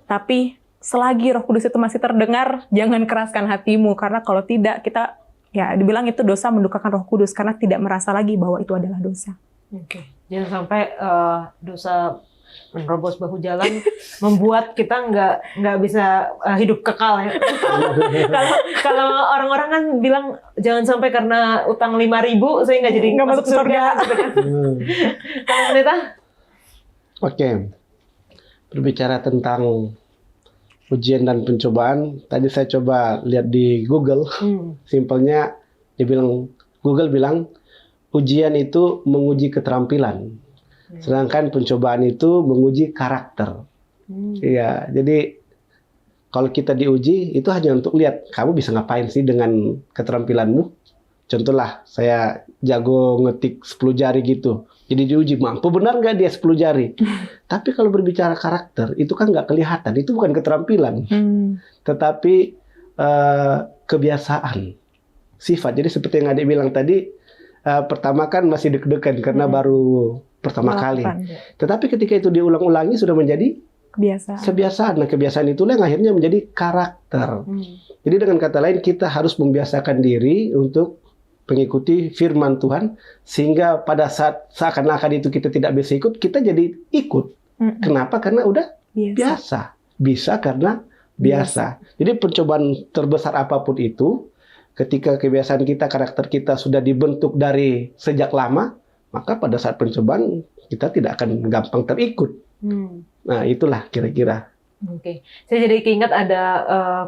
Tapi selagi Roh Kudus itu masih terdengar, jangan keraskan hatimu. Karena kalau tidak, kita dibilang itu dosa mendukakan Roh Kudus karena tidak merasa lagi bahwa itu adalah dosa. Oke. Jangan sampai dosa menerobos bahu jalan membuat kita nggak bisa hidup kekal ya. Kalau orang-orang kan bilang jangan sampai karena utang 5.000 saya nggak jadi masuk surga. Gitu kan. Kalau Pendeta? Oke. Berbicara tentang ujian dan pencobaan, tadi saya coba lihat di Google. Simpelnya Google bilang ujian itu menguji keterampilan. Sedangkan pencobaan itu menguji karakter. Iya, jadi kalau kita diuji itu hanya untuk lihat kamu bisa ngapain sih dengan keterampilanmu. Contohlah, saya jago ngetik 10 jari gitu. Jadi diuji mampu benar nggak dia 10 jari. Tapi kalau berbicara karakter itu kan nggak kelihatan. Itu bukan keterampilan, tetapi kebiasaan, sifat. Jadi seperti yang Adik bilang tadi, pertama kan masih deg-degan karena baru pertama kali. Tetapi ketika itu diulang-ulangi sudah menjadi kebiasaan. Nah, kebiasaan itulah yang akhirnya menjadi karakter. Jadi dengan kata lain kita harus membiasakan diri untuk mengikuti firman Tuhan sehingga pada saat seakan-akan itu kita tidak bisa ikut, kita jadi ikut. Kenapa? Karena udah biasa. Bisa karena biasa. Jadi pencobaan terbesar apapun itu, ketika kebiasaan kita, karakter kita sudah dibentuk dari sejak lama, maka pada saat pencobaan kita tidak akan gampang terikut. Nah, itulah kira-kira. Oke. Saya jadi keinget ada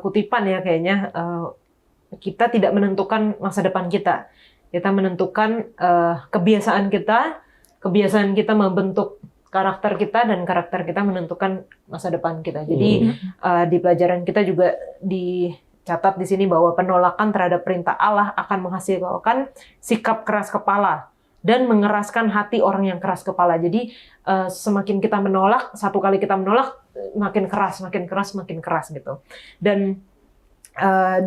kutipan ya kayaknya, kita tidak menentukan masa depan kita. Kita menentukan kebiasaan kita membentuk karakter kita, dan karakter kita menentukan masa depan kita. Jadi di pelajaran kita juga dicatat di sini bahwa penolakan terhadap perintah Allah akan menghasilkan sikap keras kepala dan mengeraskan hati orang yang keras kepala. Jadi semakin kita menolak, satu kali kita menolak, makin keras gitu. Dan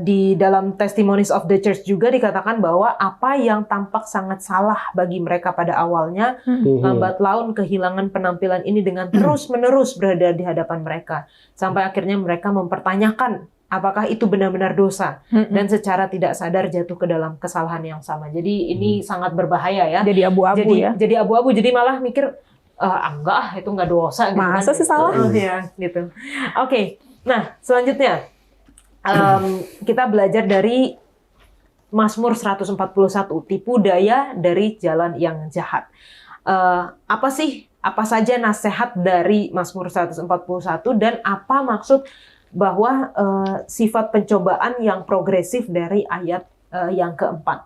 di dalam Testimonies of the Church juga dikatakan bahwa apa yang tampak sangat salah bagi mereka pada awalnya, lambat laun kehilangan penampilan ini dengan terus-menerus berada di hadapan mereka. Sampai akhirnya mereka mempertanyakan apakah itu benar-benar dosa, dan secara tidak sadar jatuh ke dalam kesalahan yang sama. Jadi ini sangat berbahaya ya. Jadi abu-abu ya. Jadi abu-abu, jadi malah mikir, enggak, itu enggak dosa. Masa sih salah? Ya, gitu. Oke, nah selanjutnya kita belajar dari Mazmur 141, tipu daya dari jalan yang jahat. Apa saja nasihat dari Mazmur 141 dan apa maksud bahwa sifat pencobaan yang progresif dari ayat yang keempat?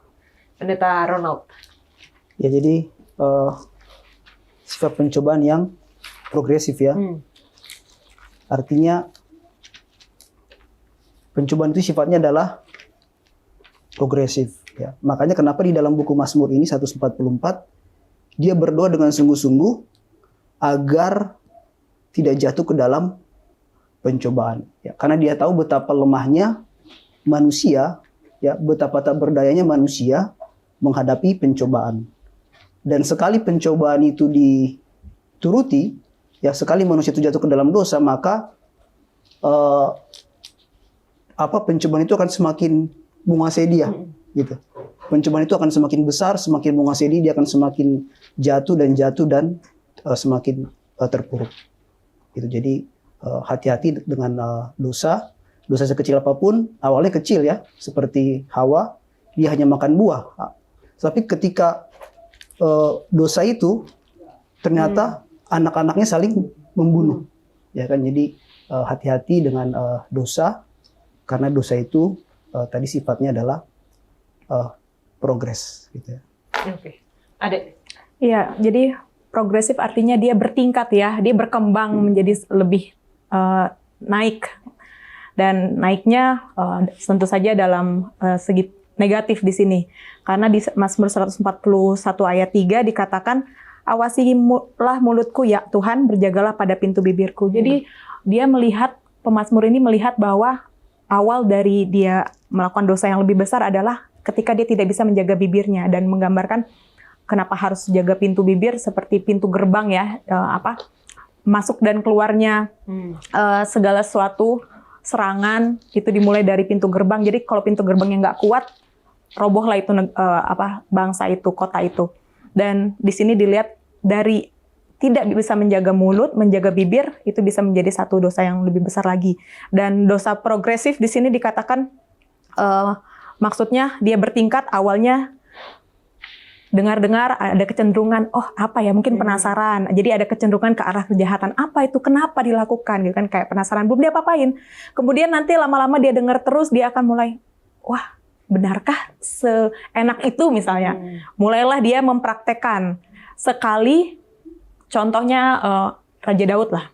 Pendeta Ronald. Ya, jadi sifat pencobaan yang progresif ya. Artinya pencobaan itu sifatnya adalah progresif ya. Makanya kenapa di dalam buku Mazmur ini 144 dia berdoa dengan sungguh-sungguh agar tidak jatuh ke dalam pencobaan ya. Karena dia tahu betapa lemahnya manusia ya, betapa tak berdayanya manusia menghadapi pencobaan. Dan sekali pencobaan itu dituruti ya, sekali manusia itu jatuh ke dalam dosa, maka pencobaan itu akan semakin menguasai dia, gitu. Pencobaan itu akan semakin besar, semakin menguasai dia akan semakin jatuh dan semakin terpuruk. Gitu. Jadi hati-hati dengan dosa. Dosa sekecil apapun, awalnya kecil ya, seperti Hawa, dia hanya makan buah. Tapi ketika dosa itu, ternyata anak-anaknya saling membunuh. Ya kan, jadi hati-hati dengan dosa, karena dosa itu tadi sifatnya adalah progres. Gitu ya. Oke. Adek. Iya, jadi progresif artinya dia bertingkat ya, dia berkembang menjadi lebih naik. Dan naiknya tentu saja dalam segi negatif di sini. Karena di Mazmur 141 ayat 3 dikatakan, awasilah mulutku ya Tuhan, berjagalah pada pintu bibirku. Jadi dia melihat, pemazmur ini melihat bahwa awal dari dia melakukan dosa yang lebih besar adalah ketika dia tidak bisa menjaga bibirnya, dan menggambarkan kenapa harus jaga pintu bibir seperti pintu gerbang ya, masuk dan keluarnya segala sesuatu serangan itu dimulai dari pintu gerbang. Jadi kalau pintu gerbangnya nggak kuat, robohlah itu bangsa itu, kota itu. Dan di sini dilihat dari tidak bisa menjaga mulut, menjaga bibir, itu bisa menjadi satu dosa yang lebih besar lagi. Dan dosa progresif di sini dikatakan maksudnya dia bertingkat. Awalnya dengar-dengar ada kecenderungan, mungkin penasaran. Jadi ada kecenderungan ke arah kejahatan. Apa itu? Kenapa dilakukan? Gitu kan, kayak penasaran, belum dia apa-apain. Kemudian nanti lama-lama dia dengar terus, dia akan mulai, wah, benarkah seenak itu misalnya? Mulailah dia mempraktekkan. Sekali, contohnya Raja Daud lah.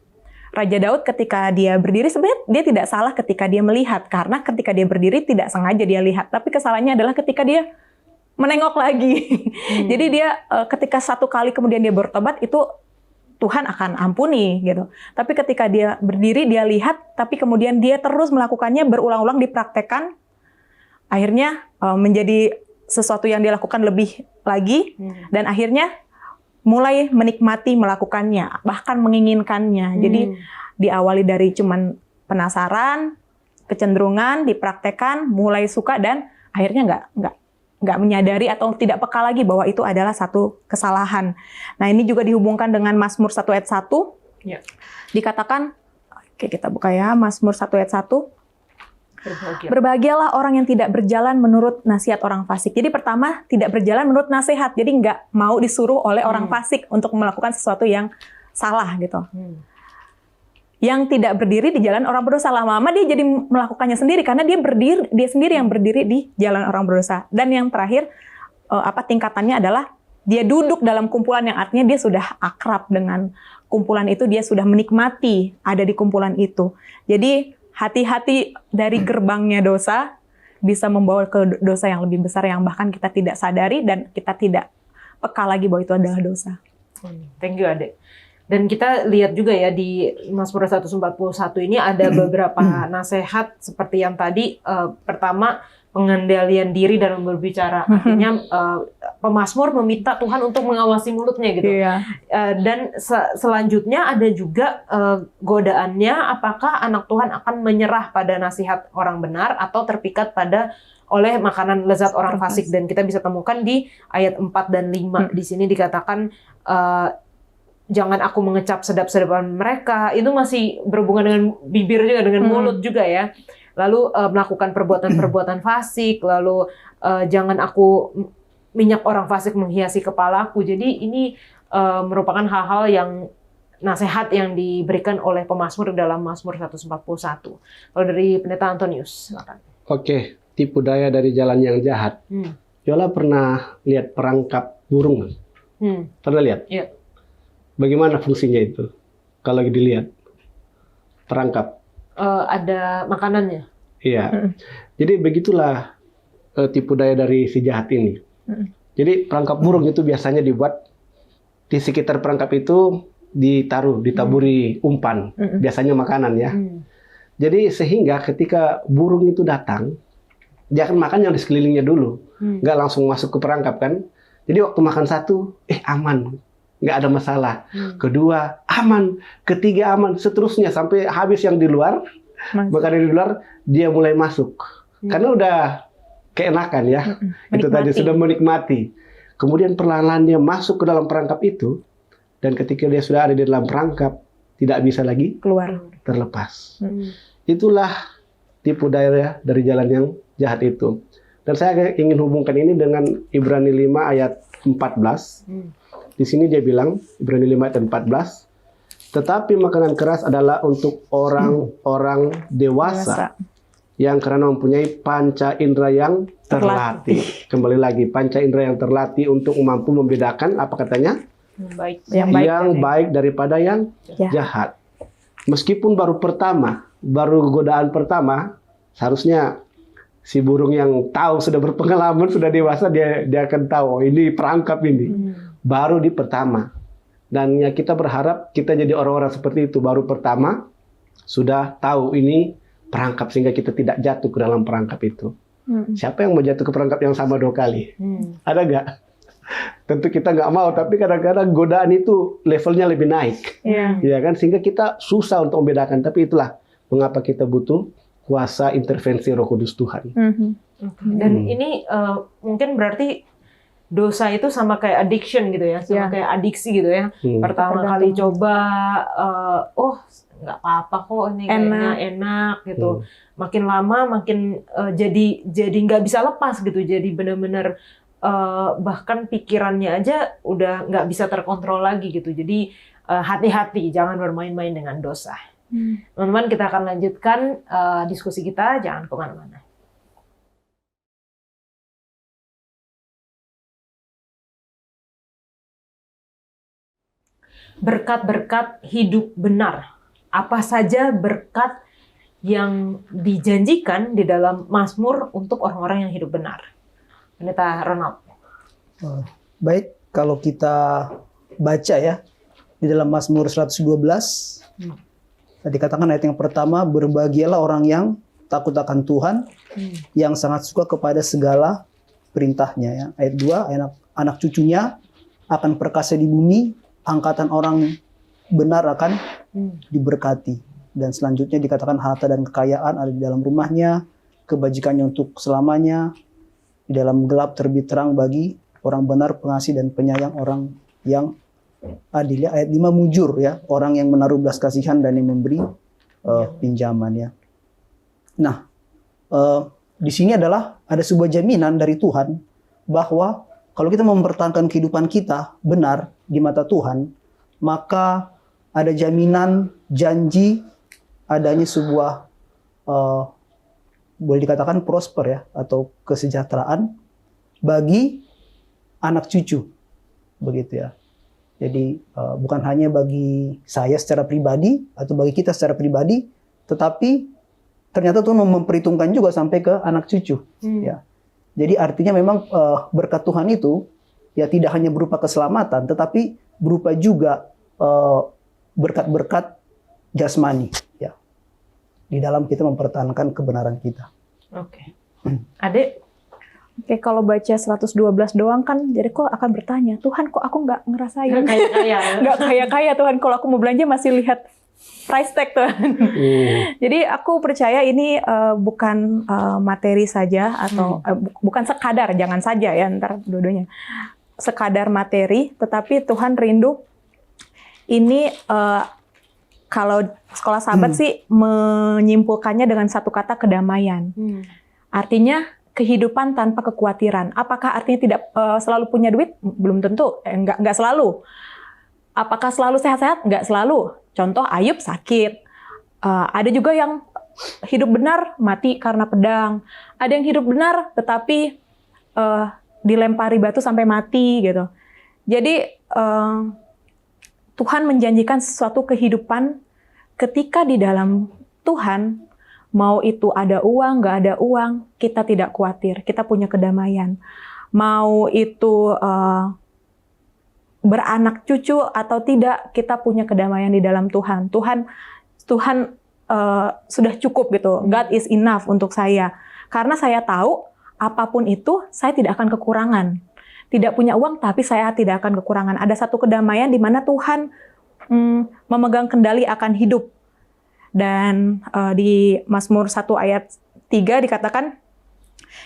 Raja Daud ketika dia berdiri, sebenarnya dia tidak salah ketika dia melihat. Karena ketika dia berdiri tidak sengaja dia lihat. Tapi kesalahannya adalah ketika dia menengok lagi. Jadi dia ketika satu kali kemudian dia bertobat, itu Tuhan akan ampuni gitu. Tapi ketika dia berdiri, dia lihat, tapi kemudian dia terus melakukannya, berulang-ulang dipraktekkan, akhirnya menjadi sesuatu yang dia lakukan lebih lagi, dan akhirnya mulai menikmati melakukannya, bahkan menginginkannya. Jadi diawali dari cuman penasaran, kecenderungan, dipraktekkan, mulai suka, dan akhirnya nggak menyadari atau tidak peka lagi bahwa itu adalah satu kesalahan. Nah, ini juga dihubungkan dengan Mazmur 1 ayat 1. Ya. Dikatakan, oke kita buka ya, Mazmur 1 ayat 1. Berbahagialah orang yang tidak berjalan menurut nasihat orang fasik. Jadi pertama, tidak berjalan menurut nasihat. Jadi nggak mau disuruh oleh orang fasik untuk melakukan sesuatu yang salah gitu. Yang tidak berdiri di jalan orang berdosa, lama-lama dia jadi melakukannya sendiri karena dia sendiri yang berdiri di jalan orang berdosa. Dan yang terakhir tingkatannya adalah dia duduk dalam kumpulan, yang artinya dia sudah akrab dengan kumpulan itu, dia sudah menikmati ada di kumpulan itu. Jadi hati-hati dari gerbangnya dosa bisa membawa ke dosa yang lebih besar yang bahkan kita tidak sadari dan kita tidak peka lagi bahwa itu adalah dosa. Thank you, Adek. Dan kita lihat juga ya di Mazmur 141 ini ada beberapa nasihat seperti yang tadi. Pertama, pengendalian diri dalam berbicara. Artinya pemazmur meminta Tuhan untuk mengawasi mulutnya gitu. Dan selanjutnya ada juga godaannya, apakah anak Tuhan akan menyerah pada nasihat orang benar atau terpikat oleh makanan lezat orang fasik. Dan kita bisa temukan di ayat 4 dan 5. Di sini dikatakan jangan aku mengecap sedap-sedapan mereka. Itu masih berhubungan dengan bibir juga, dengan mulut juga ya. Lalu melakukan perbuatan-perbuatan fasik, lalu jangan aku minyak orang fasik menghiasi kepalaku. Jadi ini merupakan hal-hal yang nasihat yang diberikan oleh pemazmur dalam Mazmur 141. Kalau dari Pendeta Antonius, silakan. Oke, tipu daya dari jalan yang jahat. Yola pernah lihat perangkap burung? Pernah lihat? Iya. Bagaimana fungsinya itu? Kalau dilihat perangkap. Ada makanannya. Iya. Jadi begitulah tipu daya dari si jahat ini. Jadi perangkap burung itu biasanya dibuat di sekitar perangkap itu ditaburi umpan, biasanya makanan ya. Jadi sehingga ketika burung itu datang, dia akan makan yang di sekelilingnya dulu, nggak langsung masuk ke perangkap kan. Jadi waktu makan satu, aman, nggak ada masalah. Kedua, aman. Ketiga, aman. Seterusnya sampai habis yang di luar, makanan di luar, dia mulai masuk. Karena udah keenakan ya. Itu tadi sudah menikmati. Kemudian perlahan-lahan dia masuk ke dalam perangkap itu, dan ketika dia sudah ada di dalam perangkap, tidak bisa lagi Keluar. terlepas. Hmm. Itulah tipu daya dari jalan yang jahat itu. Dan saya ingin hubungkan ini dengan Ibrani 5 ayat 14. Di sini dia bilang, Ibrani 5 ayat 14, tetapi makanan keras adalah untuk orang-orang dewasa yang karena mempunyai panca indera yang terlatih. Kembali lagi, panca indera yang terlatih untuk mampu membedakan, apa katanya? Yang baik daripada yang jahat. Meskipun baru godaan pertama, seharusnya si burung yang tahu, sudah berpengalaman, sudah dewasa, dia akan tahu, oh, ini perangkap ini. Baru di pertama. Dan ya kita berharap kita jadi orang-orang seperti itu. Baru pertama, sudah tahu ini perangkap, sehingga kita tidak jatuh ke dalam perangkap itu. Siapa yang mau jatuh ke perangkap yang sama 2 kali? Ada nggak? Tentu kita nggak mau, tapi kadang-kadang godaan itu levelnya lebih naik. Ya kan? Sehingga kita susah untuk membedakan. Tapi itulah mengapa kita butuh kuasa intervensi Roh Kudus Tuhan. Dan ini mungkin berarti dosa itu sama kayak addiction gitu ya, sama kayak adiksi gitu ya. Pertama kali coba, oh nggak apa-apa kok, ini kayaknya enak gitu. Makin lama makin jadi nggak bisa lepas gitu. Jadi benar-benar bahkan pikirannya aja udah nggak bisa terkontrol lagi gitu. Jadi hati-hati, jangan bermain-main dengan dosa. Teman-teman, kita akan lanjutkan diskusi kita, jangan kemana-mana. Berkat-berkat hidup benar. Apa saja berkat yang dijanjikan di dalam Mazmur untuk orang-orang yang hidup benar? Pendeta Ronald. Baik, kalau kita baca ya di dalam Mazmur 112, dikatakan ayat yang pertama, berbahagialah orang yang takut akan Tuhan, yang sangat suka kepada segala perintahnya. Ya. Ayat 2, anak cucunya akan perkasa di bumi, angkatan orang benar akan diberkati. Dan selanjutnya dikatakan harta dan kekayaan ada di dalam rumahnya, kebajikannya untuk selamanya, di dalam gelap terbit terang bagi orang benar, pengasih dan penyayang orang yang adil. Ya. Ayat 5 mujur ya, orang yang menaruh belas kasihan dan yang memberi pinjaman ya. Nah, di sini adalah ada sebuah jaminan dari Tuhan bahwa kalau kita mempertahankan kehidupan kita benar di mata Tuhan, maka ada jaminan janji adanya sebuah boleh dikatakan prosper ya, atau kesejahteraan bagi anak cucu, begitu ya. Jadi bukan hanya bagi saya secara pribadi atau bagi kita secara pribadi, tetapi ternyata Tuhan memperhitungkan juga sampai ke anak cucu. Ya. Jadi artinya memang berkat Tuhan itu ya tidak hanya berupa keselamatan, tetapi berupa juga berkat-berkat jasmani. Ya. Di dalam kita mempertahankan kebenaran kita. Oke. Adek? Oke, kalau baca 112 doang kan, jadi kok akan bertanya, Tuhan kok aku nggak ngerasain? Nggak kaya-kaya Tuhan, kalau aku mau belanja masih lihat price tag Tuhan. Jadi aku percaya ini bukan materi saja, atau bukan sekadar, jangan saja ya, ntar dua-duanya. Sekadar materi, tetapi Tuhan rindu ini kalau sekolah sahabat sih menyimpulkannya dengan satu kata, kedamaian. Artinya kehidupan tanpa kekhawatiran. Apakah artinya tidak selalu punya duit? Belum tentu. Nggak selalu. Apakah selalu sehat-sehat? Nggak selalu. Contoh Ayub sakit. Ada juga yang hidup benar mati karena pedang. Ada yang hidup benar tetapi dilempari batu sampai mati gitu. Jadi Tuhan menjanjikan sesuatu kehidupan ketika di dalam Tuhan. Mau itu ada uang, nggak ada uang, kita tidak khawatir. Kita punya kedamaian. Mau itu beranak cucu atau tidak, kita punya kedamaian di dalam Tuhan. Tuhan sudah cukup gitu. God is enough untuk saya. Karena saya tahu apapun itu, saya tidak akan kekurangan. Tidak punya uang, tapi saya tidak akan kekurangan. Ada satu kedamaian di mana Tuhan memegang kendali akan hidup. Dan di Mazmur 1 ayat 3 dikatakan,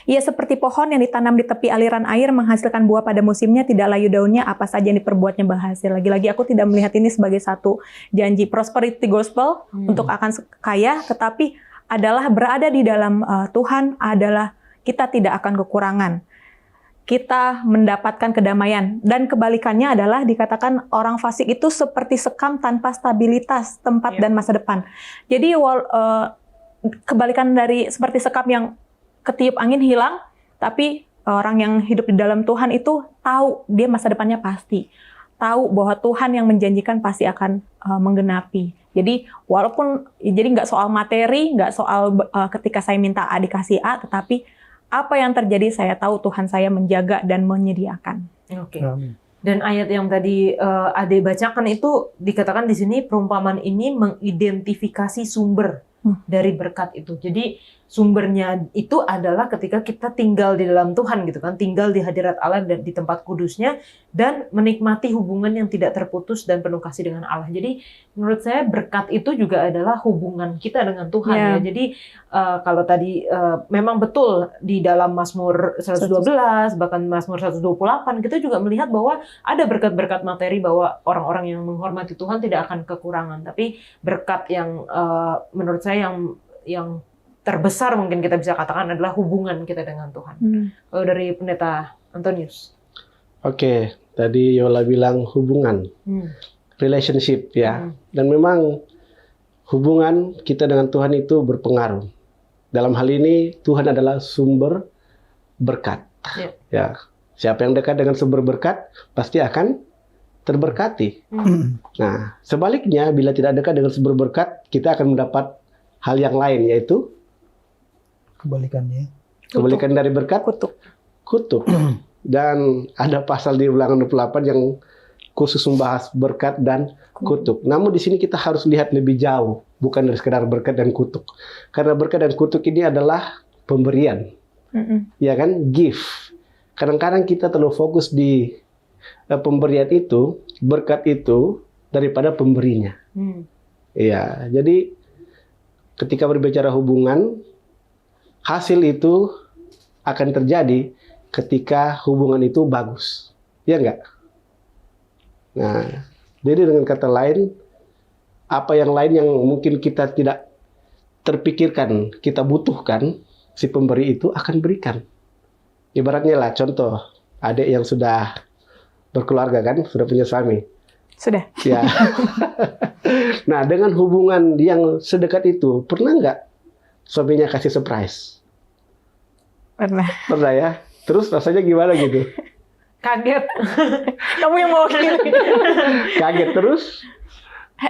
Ia seperti pohon yang ditanam di tepi aliran air, menghasilkan buah pada musimnya, tidak layu daunnya, apa saja yang diperbuatnya berhasil. Lagi-lagi aku tidak melihat ini sebagai satu janji prosperity gospel untuk akan kaya, tetapi adalah berada di dalam Tuhan adalah kita tidak akan kekurangan. Kita mendapatkan kedamaian. Dan kebalikannya adalah dikatakan orang fasik itu seperti sekam tanpa stabilitas, tempat dan masa depan. Jadi kebalikan dari seperti sekam yang ketiup angin hilang, tapi orang yang hidup di dalam Tuhan itu tahu dia masa depannya pasti. Tahu bahwa Tuhan yang menjanjikan pasti akan menggenapi. Jadi walaupun, jadi nggak soal materi, nggak soal ketika saya minta A dikasih A, tetapi apa yang terjadi saya tahu Tuhan saya menjaga dan menyediakan. Oke. Dan ayat yang tadi Ade bacakan itu dikatakan di sini perumpamaan ini mengidentifikasi sumber dari berkat itu. Jadi sumbernya itu adalah ketika kita tinggal di dalam Tuhan gitu kan, tinggal di hadirat Allah dan di tempat kudusnya dan menikmati hubungan yang tidak terputus dan penuh kasih dengan Allah. Jadi menurut saya berkat itu juga adalah hubungan kita dengan Tuhan ya. Jadi kalau tadi memang betul di dalam Mazmur 112 bahkan Mazmur 128 kita juga melihat bahwa ada berkat-berkat materi bahwa orang-orang yang menghormati Tuhan tidak akan kekurangan. Tapi berkat yang menurut saya yang terbesar mungkin kita bisa katakan adalah hubungan kita dengan Tuhan. Kalau dari Pendeta Antonius. Oke, tadi Yola bilang hubungan, relationship ya. Dan memang hubungan kita dengan Tuhan itu berpengaruh. Dalam hal ini Tuhan adalah sumber berkat. Ya, siapa yang dekat dengan sumber berkat pasti akan terberkati. Nah, sebaliknya bila tidak dekat dengan sumber berkat, kita akan mendapat hal yang lain, yaitu Kebalikannya. kebalikan dari berkat, kutuk. Dan ada pasal di Ulangan 28 yang khusus membahas berkat dan kutuk. Namun di sini kita harus lihat lebih jauh, bukan dari sekedar berkat dan kutuk. Karena berkat dan kutuk ini adalah pemberian. Ya kan? Gift. Kadang-kadang kita terlalu fokus di pemberian itu, berkat itu, daripada pemberinya. Iya, jadi ketika berbicara hubungan, hasil itu akan terjadi ketika hubungan itu bagus. Ya enggak? Nah, jadi dengan kata lain, apa yang lain yang mungkin kita tidak terpikirkan, kita butuhkan, si pemberi itu akan berikan. Ibaratnya lah, contoh, adik yang sudah berkeluarga kan, sudah punya suami. Sudah. Ya. Nah, dengan hubungan yang sedekat itu, pernah nggak suaminya kasih surprise? Pernah. Pernah ya? Terus rasanya gimana gitu? Kaget. Kamu yang mau Kaget terus?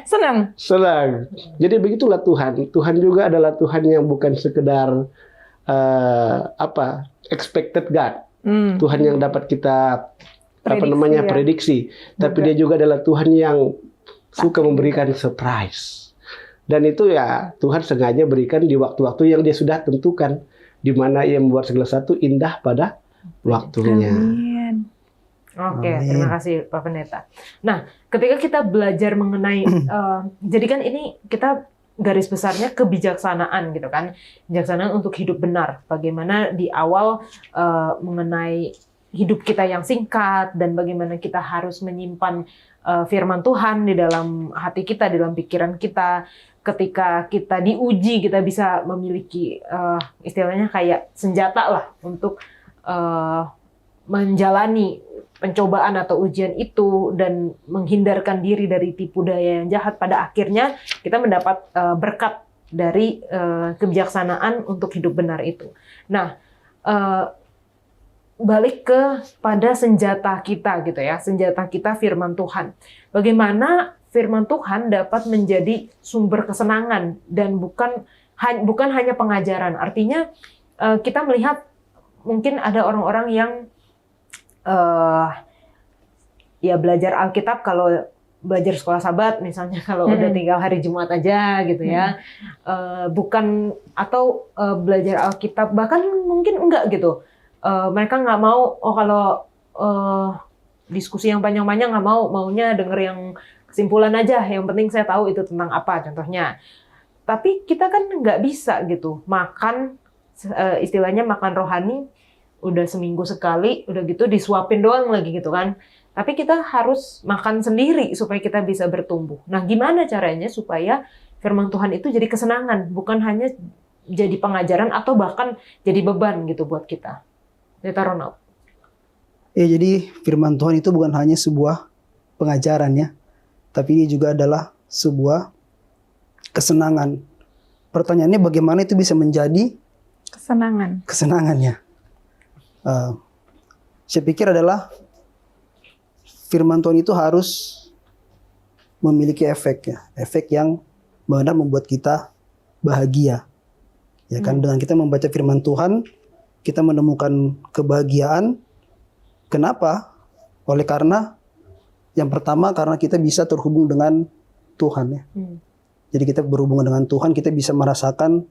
senang. Senang. Jadi begitulah Tuhan. Tuhan juga adalah Tuhan yang bukan sekedar expected God. Tuhan yang dapat kita prediksi. Tapi dia juga adalah Tuhan yang suka memberikan surprise. Dan itu ya Tuhan sengaja berikan di waktu-waktu yang dia sudah tentukan, di mana ia membuat segala sesuatu indah pada waktunya. Amin. Oke, terima kasih Pak Pendeta. Nah, ketika kita belajar mengenai, jadi kan ini kita garis besarnya kebijaksanaan gitu kan, kebijaksanaan untuk hidup benar. Bagaimana di awal mengenai hidup kita yang singkat dan bagaimana kita harus menyimpan firman Tuhan di dalam hati kita, di dalam pikiran kita. Ketika kita diuji, kita bisa memiliki istilahnya kayak senjata lah untuk menjalani pencobaan atau ujian itu dan menghindarkan diri dari tipu daya yang jahat. Pada akhirnya kita mendapat berkat dari kebijaksanaan untuk hidup benar itu. Nah, balik pada senjata kita gitu ya, senjata kita firman Tuhan. Bagaimana firman Tuhan dapat menjadi sumber kesenangan dan bukan hanya pengajaran. Artinya kita melihat mungkin ada orang-orang yang ya belajar Alkitab, kalau belajar sekolah Sabat misalnya, kalau udah tinggal hari Jumat aja gitu ya, bukan atau belajar Alkitab bahkan mungkin enggak gitu. Mereka nggak mau, kalau diskusi yang panjang-panjang nggak mau, maunya denger yang kesimpulan aja, yang penting saya tahu itu tentang apa contohnya. Tapi kita kan nggak bisa gitu makan istilahnya makan rohani udah seminggu sekali, udah gitu disuapin doang lagi gitu kan. Tapi kita harus makan sendiri supaya kita bisa bertumbuh. Nah, gimana caranya supaya firman Tuhan itu jadi kesenangan, bukan hanya jadi pengajaran atau bahkan jadi beban gitu buat kita. Pendeta Ronald. Ya, jadi firman Tuhan itu bukan hanya sebuah pengajaran ya, tapi ini juga adalah sebuah kesenangan. Pertanyaannya bagaimana itu bisa menjadi kesenangannya? Saya pikir adalah firman Tuhan itu harus memiliki efek ya, efek yang benar membuat kita bahagia. Ya kan, dengan kita membaca firman Tuhan, kita menemukan kebahagiaan. Kenapa? Oleh karena yang pertama karena kita bisa terhubung dengan Tuhan ya. Jadi kita berhubungan dengan Tuhan, kita bisa merasakan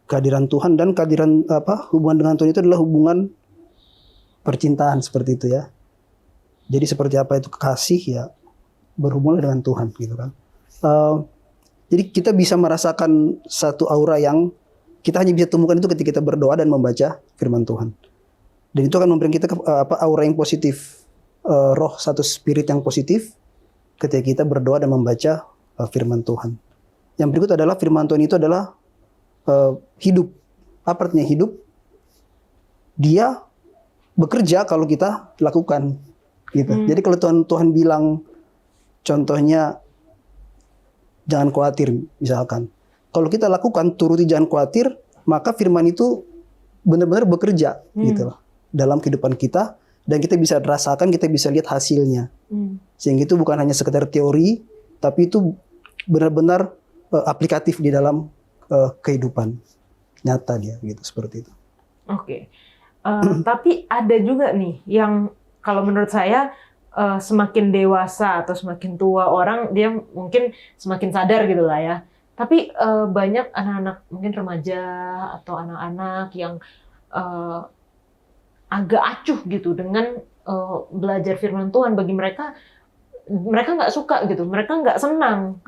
kehadiran Tuhan, dan kehadiran hubungan dengan Tuhan itu adalah hubungan percintaan seperti itu ya. Jadi seperti apa itu kekasih ya, berhubungan dengan Tuhan gitu kan. Jadi kita bisa merasakan satu aura yang kita hanya bisa temukan itu ketika kita berdoa dan membaca firman Tuhan. Dan itu akan memberikan kita aura yang positif, roh satu spirit yang positif ketika kita berdoa dan membaca firman Tuhan. Yang berikut adalah firman Tuhan itu adalah hidup. Apa artinya hidup? Dia bekerja kalau kita lakukan gitu. Jadi kalau Tuhan bilang contohnya jangan khawatir misalkan. Kalau kita lakukan turuti jangan khawatir, maka firman itu benar-benar bekerja gitu loh dalam kehidupan kita, dan kita bisa rasakan, kita bisa lihat hasilnya. Sehingga itu bukan hanya sekedar teori, tapi itu benar-benar aplikatif di dalam kehidupan nyata dia gitu, seperti itu. Oke. Tapi ada juga nih yang kalau menurut saya semakin dewasa atau semakin tua orang, dia mungkin semakin sadar gitu lah ya. Tapi banyak anak-anak mungkin remaja atau anak-anak yang agak acuh gitu dengan belajar firman Tuhan. Bagi mereka nggak suka gitu, mereka nggak senang.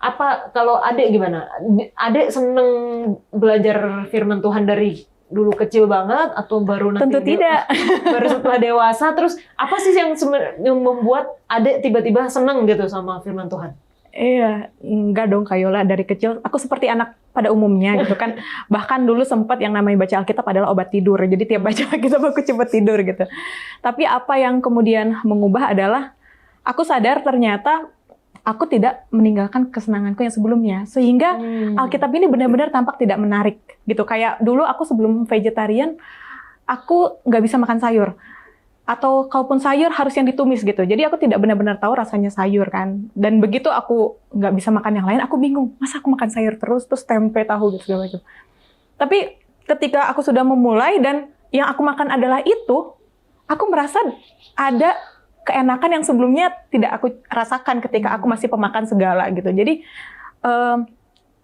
Apa kalau Adek gimana? Adek seneng belajar firman Tuhan dari dulu kecil banget atau baru nanti Tentu tidak. baru setelah dewasa? Terus apa sih yang membuat Adek tiba-tiba seneng gitu sama firman Tuhan? Iya, enggak dong Kak Yola, dari kecil aku seperti anak pada umumnya gitu kan. Bahkan dulu sempat yang namanya baca Alkitab adalah obat tidur. Jadi tiap baca Alkitab aku cepat tidur gitu. Tapi apa yang kemudian mengubah adalah aku sadar ternyata aku tidak meninggalkan kesenanganku yang sebelumnya. Sehingga Alkitab ini benar-benar tampak tidak menarik gitu. Kayak dulu aku sebelum vegetarian, aku nggak bisa makan sayur. Atau kalaupun sayur harus yang ditumis gitu. Jadi aku tidak benar-benar tahu rasanya sayur kan. Dan begitu aku nggak bisa makan yang lain, aku bingung. Masa aku makan sayur terus tempe, tahu gitu segala macam. Tapi ketika aku sudah memulai dan yang aku makan adalah itu, aku merasa ada keenakan yang sebelumnya tidak aku rasakan ketika aku masih pemakan segala gitu. Jadi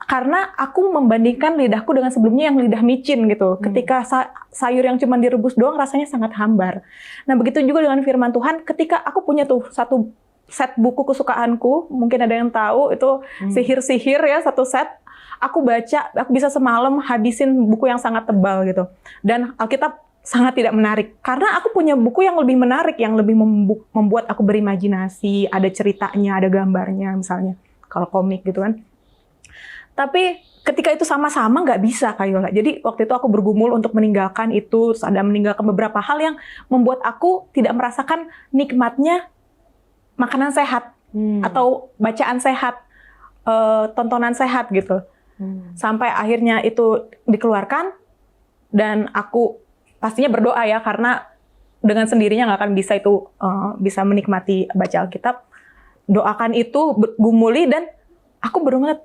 karena aku membandingkan lidahku dengan sebelumnya yang lidah micin gitu. Ketika sayur yang cuma direbus doang rasanya sangat hambar. Nah begitu juga dengan firman Tuhan, ketika aku punya tuh satu set buku kesukaanku, mungkin ada yang tahu itu sihir-sihir ya, satu set. Aku baca, aku bisa semalam habisin buku yang sangat tebal gitu. Dan Alkitab sangat tidak menarik. Karena aku punya buku yang lebih menarik, yang lebih membuat aku berimajinasi, ada ceritanya, ada gambarnya misalnya. Kalau komik gitu kan. Tapi ketika itu sama-sama nggak bisa Kak Yola. Jadi waktu itu aku bergumul untuk meninggalkan itu, terus ada meninggalkan beberapa hal yang membuat aku tidak merasakan nikmatnya makanan sehat atau bacaan sehat, tontonan sehat gitu. Sampai akhirnya itu dikeluarkan dan aku pastinya berdoa ya, karena dengan sendirinya nggak akan bisa itu bisa menikmati baca Alkitab. Doakan itu, gumuli, dan aku baru ngeliat,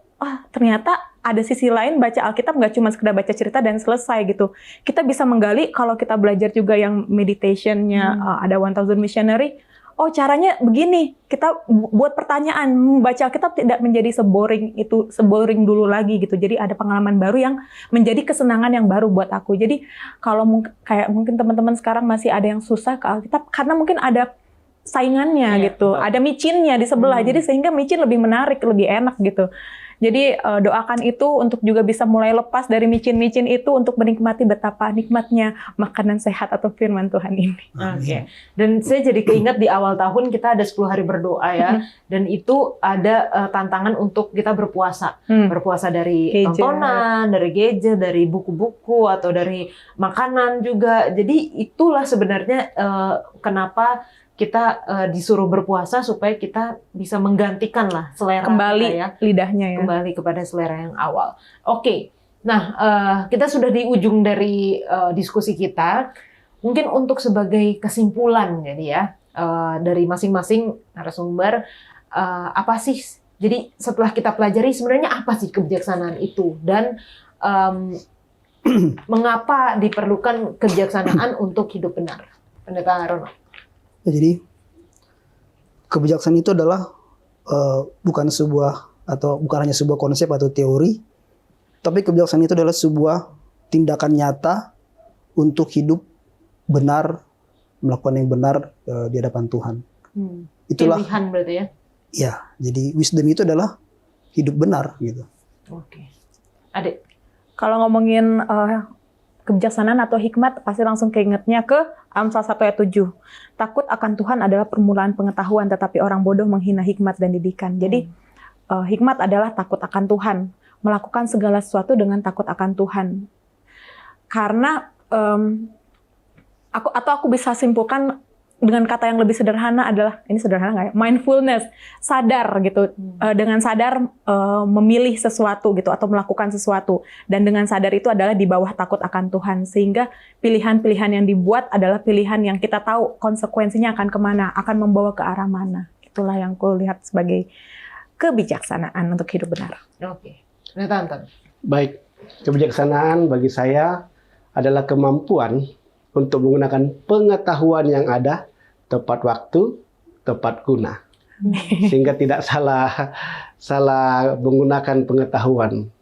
ternyata ada sisi lain baca Alkitab nggak cuma sekedar baca cerita dan selesai gitu. Kita bisa menggali kalau kita belajar juga yang meditation-nya, ada 1000 Missionary. Oh caranya begini, kita buat pertanyaan, membaca Alkitab tidak menjadi seboring dulu lagi gitu. Jadi ada pengalaman baru yang menjadi kesenangan yang baru buat aku. Jadi kalau mungkin teman-teman sekarang masih ada yang susah ke Alkitab karena mungkin ada saingannya gitu, ada micinnya di sebelah. Jadi sehingga micin lebih menarik, lebih enak gitu. Jadi doakan itu untuk juga bisa mulai lepas dari micin-micin itu untuk menikmati betapa nikmatnya makanan sehat atau firman Tuhan ini. Oke. Dan saya jadi keinget di awal tahun kita ada 10 hari berdoa ya. Dan itu ada tantangan untuk kita berpuasa. Berpuasa dari Gadget. tontonan, dari gadget, dari buku-buku, atau dari makanan juga. Jadi itulah sebenarnya kenapa kita disuruh berpuasa supaya kita bisa menggantikan lah selera Kembali kita ya. lidahnya ya. Kembali kepada selera yang awal. Oke. Nah, kita sudah di ujung dari diskusi kita. Mungkin untuk sebagai kesimpulan jadi ya, dari masing-masing narasumber, apa sih? Jadi setelah kita pelajari sebenarnya apa sih kebijaksanaan itu, dan mengapa diperlukan kebijaksanaan untuk hidup benar? Pendeta Ronald. Ya, jadi kebijaksanaan itu adalah bukan hanya sebuah konsep atau teori, tapi kebijaksanaan itu adalah sebuah tindakan nyata untuk hidup benar, melakukan yang benar di hadapan Tuhan. Itulah Pilihan berarti ya? ya. Jadi wisdom itu adalah hidup benar gitu. Oke. Adik. Kalau ngomongin kebijaksanaan atau hikmat, pasti langsung keingetnya ke Amsal 1 ayat 7. Takut akan Tuhan adalah permulaan pengetahuan, tetapi orang bodoh menghina hikmat dan didikan. Jadi hikmat adalah takut akan Tuhan, melakukan segala sesuatu dengan takut akan Tuhan. Karena aku bisa simpulkan dengan kata yang lebih sederhana adalah, ini sederhana nggak ya? Mindfulness, sadar gitu, dengan sadar memilih sesuatu gitu atau melakukan sesuatu, dan dengan sadar itu adalah di bawah takut akan Tuhan, sehingga pilihan-pilihan yang dibuat adalah pilihan yang kita tahu konsekuensinya akan kemana, akan membawa ke arah mana. Itulah yang aku lihat sebagai kebijaksanaan untuk hidup benar. Oke. Pendeta Anton. Baik, kebijaksanaan bagi saya adalah kemampuan untuk menggunakan pengetahuan yang ada, tepat waktu, tepat guna. Sehingga tidak salah menggunakan pengetahuan.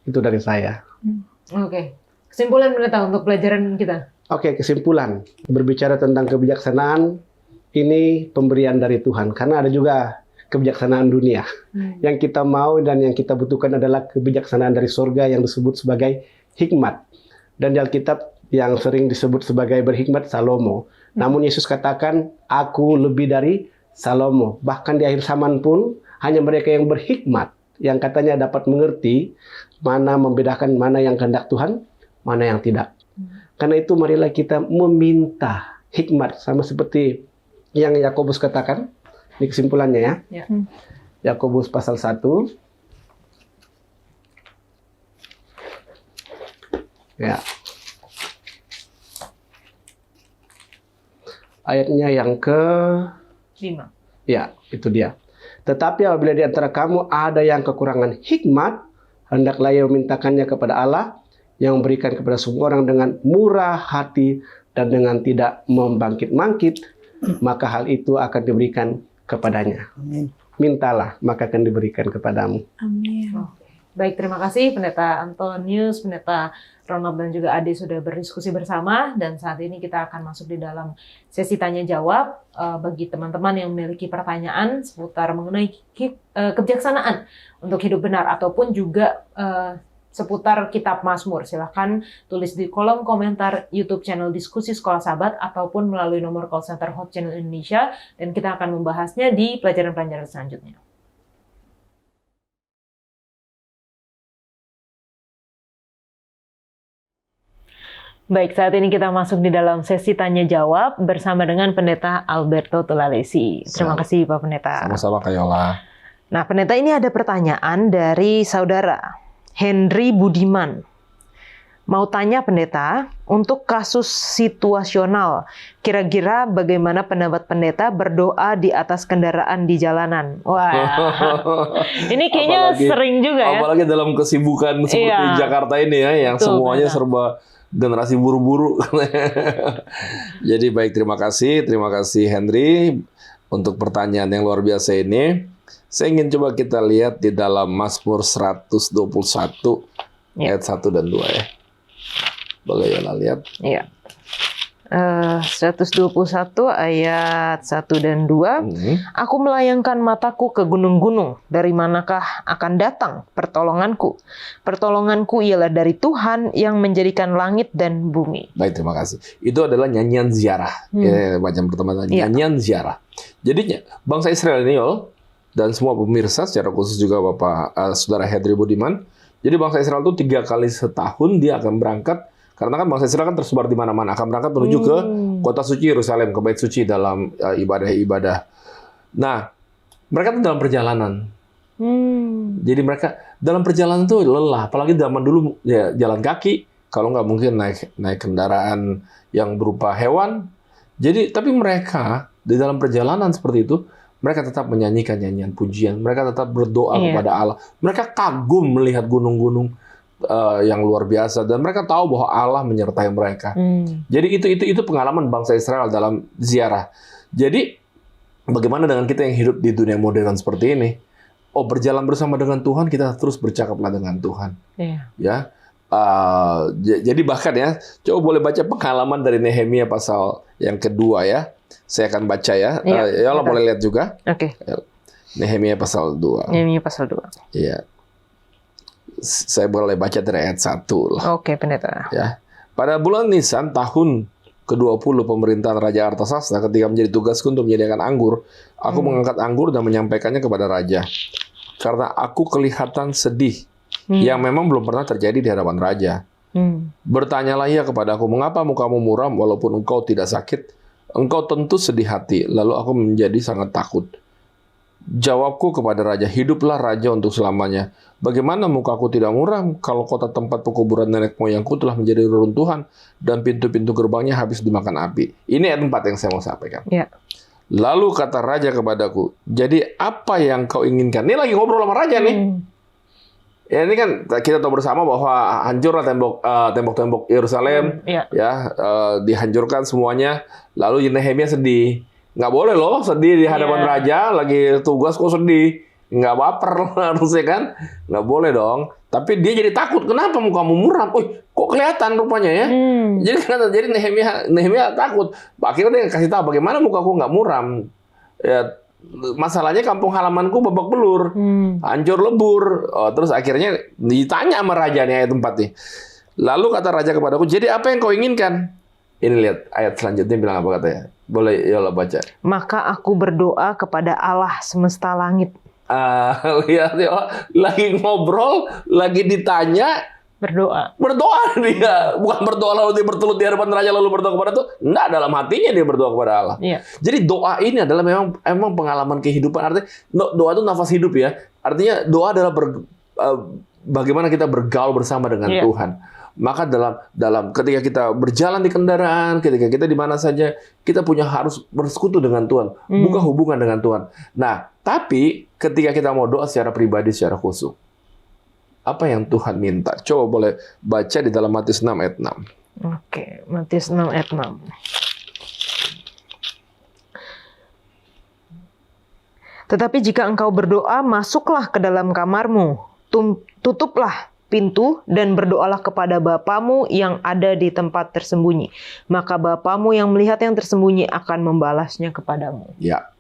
Itu dari saya. Oke. Kesimpulan pendeta untuk pelajaran kita. Oke, kesimpulan. Berbicara tentang kebijaksanaan, ini pemberian dari Tuhan. Karena ada juga kebijaksanaan dunia. Yang kita mau dan yang kita butuhkan adalah kebijaksanaan dari surga yang disebut sebagai hikmat. Dan di Alkitab yang sering disebut sebagai berhikmat Salomo. Namun Yesus katakan, aku lebih dari Salomo. Bahkan di akhir zaman pun, hanya mereka yang berhikmat, yang katanya dapat mengerti mana membedakan mana yang kehendak Tuhan, mana yang tidak. Karena itu marilah kita meminta hikmat, sama seperti yang Yakobus katakan. Ini kesimpulannya ya. Yakobus pasal 1. Ya. Ayatnya yang ke-5. Ya, itu dia. Tetapi apabila di antara kamu ada yang kekurangan hikmat, hendaklah ia memintakannya kepada Allah yang memberikan kepada semua orang dengan murah hati dan dengan tidak membangkit-mangkit, maka hal itu akan diberikan kepadanya. Amin. Mintalah, maka akan diberikan kepadamu. Amin. Baik, terima kasih Pendeta Antonius, Pendeta Ronald dan juga Ade sudah berdiskusi bersama, dan saat ini kita akan masuk di dalam sesi tanya jawab. Bagi teman-teman yang memiliki pertanyaan seputar mengenai kebijaksanaan untuk hidup benar ataupun juga seputar kitab Mazmur, silahkan tulis di kolom komentar YouTube channel Diskusi Sekolah Sahabat ataupun melalui nomor call center Hope Channel Indonesia, dan kita akan membahasnya di pelajaran-pelajaran selanjutnya. Baik, saat ini kita masuk di dalam sesi tanya-jawab bersama dengan Pendeta Alberto Tulalesi. Terima kasih Pak Pendeta. Sama-sama Kak Yola. Nah, Pendeta, ini ada pertanyaan dari saudara Henry Budiman. Mau tanya Pendeta, untuk kasus situasional, kira-kira bagaimana pendapat Pendeta berdoa di atas kendaraan di jalanan? Wah, ini kayaknya sering juga ya. Apalagi dalam kesibukan seperti Jakarta ini ya, yang Betul, semuanya benar. serba generasi buru-buru. Jadi baik, terima kasih Henry untuk pertanyaan yang luar biasa ini. Saya ingin coba kita lihat di dalam Mazmur 121 ayat 1 dan 2 ya. Boleh ya lihat. Iya. 121 ayat 1 dan 2. Aku melayangkan mataku ke gunung-gunung, dari manakah akan datang pertolonganku? Pertolonganku ialah dari Tuhan yang menjadikan langit dan bumi. Baik, terima kasih. Itu adalah nyanyian ziarah. Bacaan pertama tadi, nyanyian ziarah. Jadi bangsa Israel ini, dan semua pemirsa, secara khusus juga Saudara Henry Budiman. Jadi bangsa Israel itu 3 kali setahun dia akan berangkat. Karena kan bangsa Israel kan tersebar di mana-mana, akan berangkat menuju ke kota suci Yerusalem, ke bait suci dalam ibadah-ibadah. Nah, mereka tuh dalam perjalanan. Jadi mereka dalam perjalanan tuh lelah, apalagi zaman dulu ya jalan kaki, kalau nggak mungkin naik kendaraan yang berupa hewan. Jadi tapi mereka di dalam perjalanan seperti itu, mereka tetap menyanyikan nyanyian pujian, mereka tetap berdoa kepada Allah. Mereka kagum melihat gunung-gunung yang luar biasa, dan mereka tahu bahwa Allah menyertai mereka. Jadi itu pengalaman bangsa Israel dalam ziarah. Jadi bagaimana dengan kita yang hidup di dunia modern seperti ini? Berjalan bersama dengan Tuhan, kita terus bercakaplah dengan Tuhan. Ya, jadi bahkan ya, coba boleh baca pengalaman dari Nehemia pasal yang kedua ya. Saya akan baca ya. Ya Allah boleh lihat juga. Oke. Nehemia pasal 2. Nehemia pasal 2. Iya. Saya boleh baca dari ayat 1 lah. Oke, pendeta. Ya. Pada bulan Nisan tahun ke-20 pemerintahan Raja Artasasta, ketika menjadi tugasku untuk menyediakan anggur, aku mengangkat anggur dan menyampaikannya kepada raja. Karena aku kelihatan sedih, yang memang belum pernah terjadi di hadapan raja. Bertanyalah ia kepadaku, mengapa mukamu muram walaupun engkau tidak sakit? Engkau tentu sedih hati. Lalu aku menjadi sangat takut. Jawabku kepada raja, hiduplah raja untuk selamanya. Bagaimana mukaku tidak muram kalau kota tempat pekuburan nenek moyangku telah menjadi reruntuhan dan pintu-pintu gerbangnya habis dimakan api. Ini ayat 4 yang saya mau sampaikan. Lalu kata raja kepadaku, jadi apa yang kau inginkan? Ini lagi ngobrol sama raja nih. Ya ini kan kita tahu bersama bahwa hancurlah tembok-tembok Yerusalem, dihancurkan semuanya. Lalu Nehemia sedih. Nggak boleh loh sedih di hadapan raja, lagi tugas kok sedih. Nggak baper harusnya kan. Nggak boleh dong. Tapi dia jadi takut. Kenapa mukamu muram? Kok kelihatan rupanya ya? Jadi Nehemia takut. Akhirnya dia kasih tahu bagaimana mukaku nggak muram. Ya, masalahnya kampung halamanku babak belur. Hancur lebur. Terus akhirnya ditanya sama raja nih ayat 4 nih. Lalu kata raja kepadaku, jadi apa yang kau inginkan? Ini lihat ayat selanjutnya bilang apa katanya. Boleh ya Allah baca. Maka aku berdoa kepada Allah semesta langit. Lihat ya, lagi ngobrol, lagi ditanya, berdoa dia. Bukan berdoa lalu dia bertelut di hadapan raja lalu berdoa kepada Tuhan. Enggak, dalam hatinya dia berdoa kepada Allah. Jadi doa ini adalah memang pengalaman kehidupan. Artinya doa itu nafas hidup ya. Artinya doa adalah bagaimana kita bergaul bersama dengan Tuhan. Maka dalam ketika kita berjalan di kendaraan, ketika kita di mana saja, kita harus bersekutu dengan Tuhan, buka hubungan dengan Tuhan. Nah, tapi ketika kita mau doa secara pribadi, secara khusyuk, apa yang Tuhan minta? Coba boleh baca di dalam Matius 6 ayat 6. Oke, Matius 6 ayat 6. Tetapi jika engkau berdoa, masuklah ke dalam kamarmu, tutuplah pintu dan berdoalah kepada Bapamu yang ada di tempat tersembunyi. Maka Bapamu yang melihat yang tersembunyi akan membalasnya kepadamu. Ya.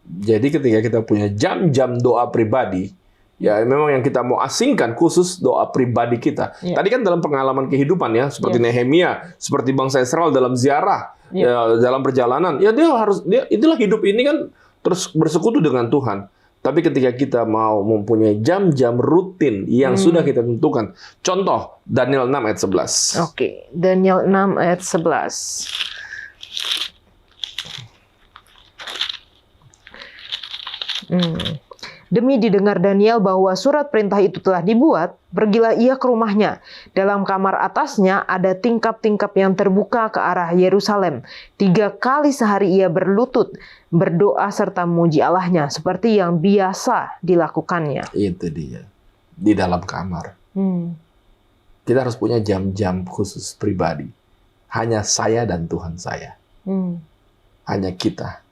Jadi ketika kita punya jam-jam doa pribadi, ya memang yang kita mau asingkan khusus doa pribadi kita. Tadi kan dalam pengalaman kehidupan ya, seperti Nehemia, seperti bangsa Israel dalam ziarah, dalam perjalanan. Ya itulah hidup ini kan terus bersekutu dengan Tuhan. Tapi ketika kita mau mempunyai jam-jam rutin yang sudah kita tentukan. Contoh, Daniel 6 ayat 11. Oke, Daniel 6 ayat 11. Demi didengar Daniel bahwa surat perintah itu telah dibuat, pergilah ia ke rumahnya. Dalam kamar atasnya ada tingkap-tingkap yang terbuka ke arah Yerusalem. 3 kali sehari ia berlutut, berdoa serta memuji Allahnya, seperti yang biasa dilakukannya. Itu dia. Di dalam kamar. Kita harus punya jam-jam khusus pribadi. Hanya saya dan Tuhan saya. Hanya kita.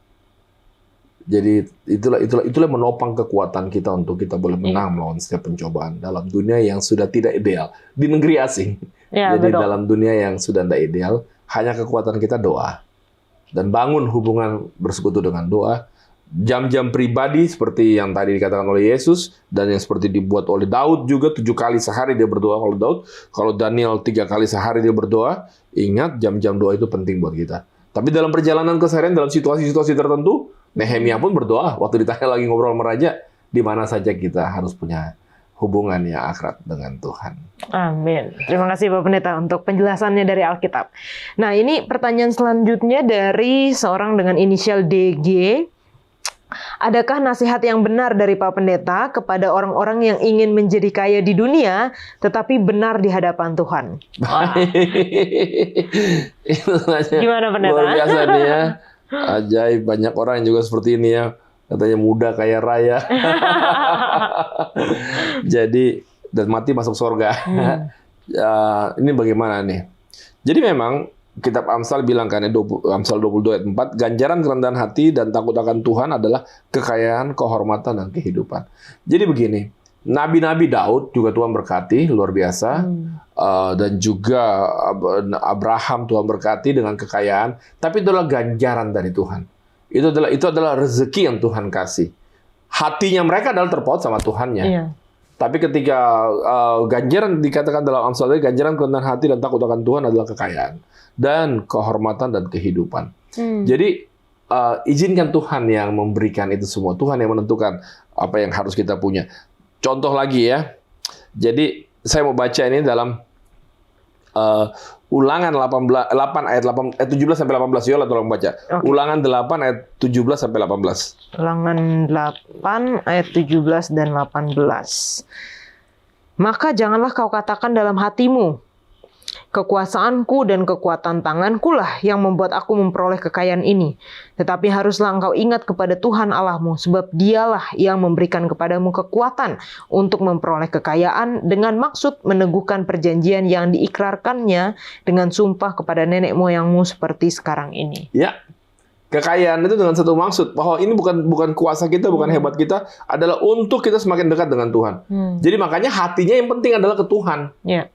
Jadi itulah menopang kekuatan kita untuk kita boleh menang melawan setiap pencobaan dalam dunia yang sudah tidak ideal di negeri asing. Jadi betul. Dalam dunia yang sudah tidak ideal, hanya kekuatan kita doa. Dan bangun hubungan bersekutu dengan doa. Jam-jam pribadi seperti yang tadi dikatakan oleh Yesus, dan yang seperti dibuat oleh Daud juga, 7 kali sehari dia berdoa kalau Daud. Kalau Daniel 3 kali sehari dia berdoa. Ingat, jam-jam doa itu penting buat kita. Tapi dalam perjalanan keseharian, dalam situasi-situasi tertentu, Nehemia pun berdoa. Waktu ditanya lagi ngobrol sama raja, di mana saja kita harus punya hubungan yang akrab dengan Tuhan. Amin. Terima kasih Bapak Pendeta untuk penjelasannya dari Alkitab. Nah, ini pertanyaan selanjutnya dari seorang dengan inisial DG. Adakah nasihat yang benar dari Pak Pendeta kepada orang-orang yang ingin menjadi kaya di dunia, tetapi benar di hadapan Tuhan? Wah. Itu aja Gimana Pendeta? luar biasa nih ya. Ajaib, banyak orang yang juga seperti ini ya. Katanya muda kaya raya. Jadi, dan mati masuk surga. Ini bagaimana nih? Jadi memang Kitab Amsal bilang kan, Amsal 22 ayat 4, ganjaran kerendahan hati dan takut akan Tuhan adalah kekayaan, kehormatan, dan kehidupan. Jadi begini, Nabi-Nabi Daud juga Tuhan berkati, luar biasa. Dan juga Abraham Tuhan berkati dengan kekayaan. Tapi itu adalah ganjaran dari Tuhan. Itu adalah rezeki yang Tuhan kasih. Hatinya mereka adalah terpaut sama Tuhannya. Iya. Tapi ketika ganjaran dikatakan dalam Amsal, ganjaran kerendahan hati dan takut akan Tuhan adalah kekayaan dan kehormatan dan kehidupan. Jadi izinkan Tuhan yang memberikan itu semua. Tuhan yang menentukan apa yang harus kita punya. Contoh lagi ya. Jadi saya mau baca ini dalam Ulangan 8 ayat 17 sampai 18. Yola tolong baca. Okay. Ulangan 8 ayat 17 sampai 18. Ulangan 8 ayat 17 dan 18. Maka janganlah kau katakan dalam hatimu, kekuasaanku dan kekuatan tanganku lah yang membuat aku memperoleh kekayaan ini. Tetapi haruslah engkau ingat kepada Tuhan Allahmu, sebab dialah yang memberikan kepadamu kekuatan untuk memperoleh kekayaan dengan maksud meneguhkan perjanjian yang diikrarkannya dengan sumpah kepada nenek moyangmu seperti sekarang ini. Ya, kekayaan itu dengan satu maksud, bahwa ini bukan kuasa kita, bukan hebat kita, adalah untuk kita semakin dekat dengan Tuhan. Jadi makanya hatinya yang penting adalah ke Tuhan. Ya.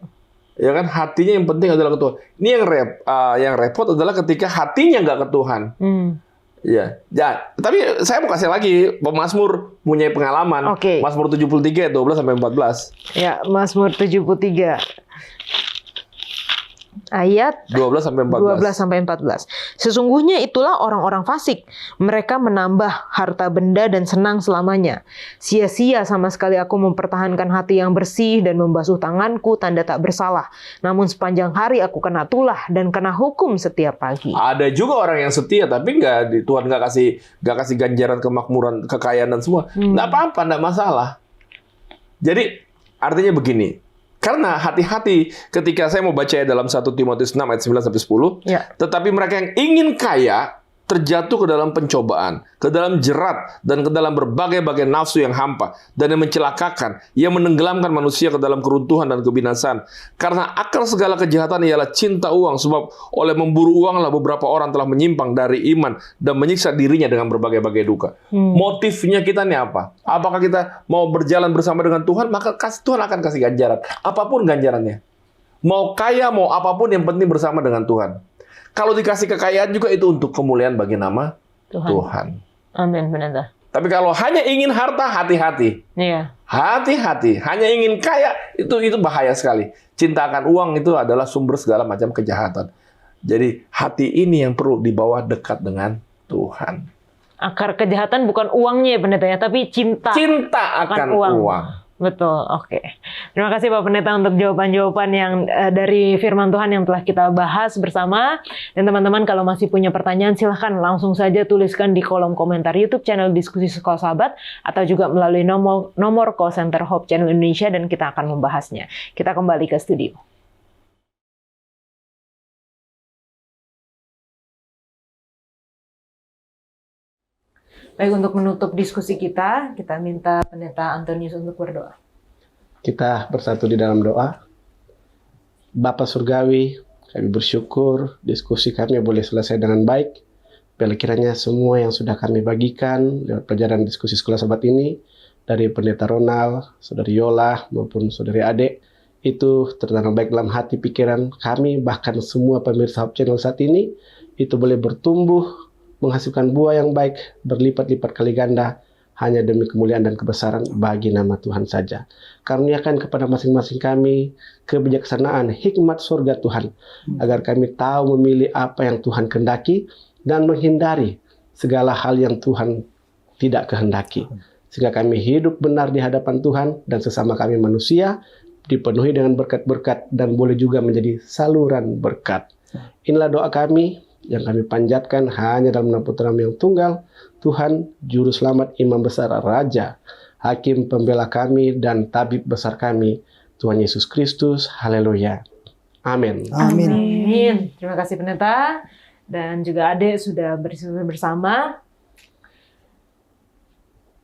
Ya kan, hatinya yang penting adalah ke Tuhan. Ini yang repot adalah ketika hatinya nggak ke Tuhan. Ya, tapi saya mau kasih lagi, Mazmur punya pengalaman. Oke. Mazmur 73 12 sampai 14. Ya, Mazmur 73 ayat 12 sampai 14. 12 sampai 14. Sesungguhnya itulah orang-orang fasik. Mereka menambah harta benda dan senang selamanya. Sia-sia sama sekali aku mempertahankan hati yang bersih dan membasuh tanganku tanda tak bersalah. Namun sepanjang hari aku kena tulah dan kena hukum setiap pagi. Ada juga orang yang setia tapi Tuhan nggak kasih ganjaran kemakmuran, kekayaan dan semua. Nggak apa-apa, nggak masalah. Jadi artinya begini. Karena hati-hati ketika saya mau baca dalam 1 Timotius 6 ayat 9 sampai 10. Ya. Tetapi mereka yang ingin kaya terjatuh ke dalam pencobaan, ke dalam jerat, dan ke dalam berbagai-bagai nafsu yang hampa, dan yang mencelakakan, yang menenggelamkan manusia ke dalam keruntuhan dan kebinasaan. Karena akar segala kejahatan ialah cinta uang, sebab oleh memburu uanglah beberapa orang telah menyimpang dari iman dan menyiksa dirinya dengan berbagai-bagai duka. Motifnya kita ini apa? Apakah kita mau berjalan bersama dengan Tuhan, maka Tuhan akan kasih ganjaran. Apapun ganjarannya. Mau kaya, mau apapun, yang penting bersama dengan Tuhan. Kalau dikasih kekayaan juga itu untuk kemuliaan bagi nama Tuhan. Amin, benar. Tapi kalau hanya ingin harta, hati-hati. Iya. Hati-hati. Hanya ingin kaya, itu bahaya sekali. Cinta akan uang itu adalah sumber segala macam kejahatan. Jadi hati ini yang perlu dibawa dekat dengan Tuhan. Akar kejahatan bukan uangnya ya pendeta ya, tapi cinta. Cinta akan uang. Betul, oke. Terima kasih Pak Pendeta untuk jawaban-jawaban yang dari firman Tuhan yang telah kita bahas bersama. Dan teman-teman kalau masih punya pertanyaan silahkan langsung saja tuliskan di kolom komentar YouTube channel Diskusi Sekolah Sahabat atau juga melalui nomor call center Hope Channel Indonesia dan kita akan membahasnya. Kita kembali ke studio. Baik, untuk menutup diskusi kita minta Pendeta Antonius untuk berdoa. Kita bersatu di dalam doa. Bapa Surgawi, kami bersyukur diskusi kami boleh selesai dengan baik. Bila kiranya semua yang sudah kami bagikan lewat pelajaran diskusi sekolah sahabat ini, dari Pendeta Ronald, Saudari Yola, maupun Saudari Ade, itu tertanam baik dalam hati pikiran kami, bahkan semua pemirsa Hope Channel saat ini, itu boleh bertumbuh, menghasilkan buah yang baik, berlipat-lipat kali ganda, hanya demi kemuliaan dan kebesaran bagi nama Tuhan saja. Karuniakan kepada masing-masing kami kebijaksanaan, hikmat surga Tuhan, agar kami tahu memilih apa yang Tuhan kehendaki dan menghindari segala hal yang Tuhan tidak kehendaki. Sehingga kami hidup benar di hadapan Tuhan dan sesama kami manusia, dipenuhi dengan berkat-berkat dan boleh juga menjadi saluran berkat. Inilah doa kami yang kami panjatkan hanya dalam nama Putra-Mu yang tunggal, Tuhan, Juru Selamat, Imam Besar, Raja, Hakim Pembela kami, dan Tabib Besar kami, Tuhan Yesus Kristus. Haleluya. Amin. Amin. Amin. Terima kasih pendeta dan juga adik sudah berdiskusi bersama.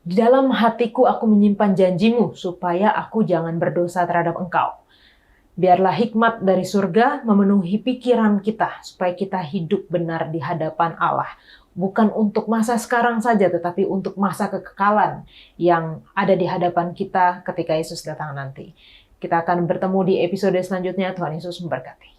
Di dalam hatiku aku menyimpan janjimu supaya aku jangan berdosa terhadap engkau. Biarlah hikmat dari surga memenuhi pikiran kita supaya kita hidup benar di hadapan Allah. Bukan untuk masa sekarang saja tetapi untuk masa kekekalan yang ada di hadapan kita ketika Yesus datang nanti. Kita akan bertemu di episode selanjutnya. Tuhan Yesus memberkati.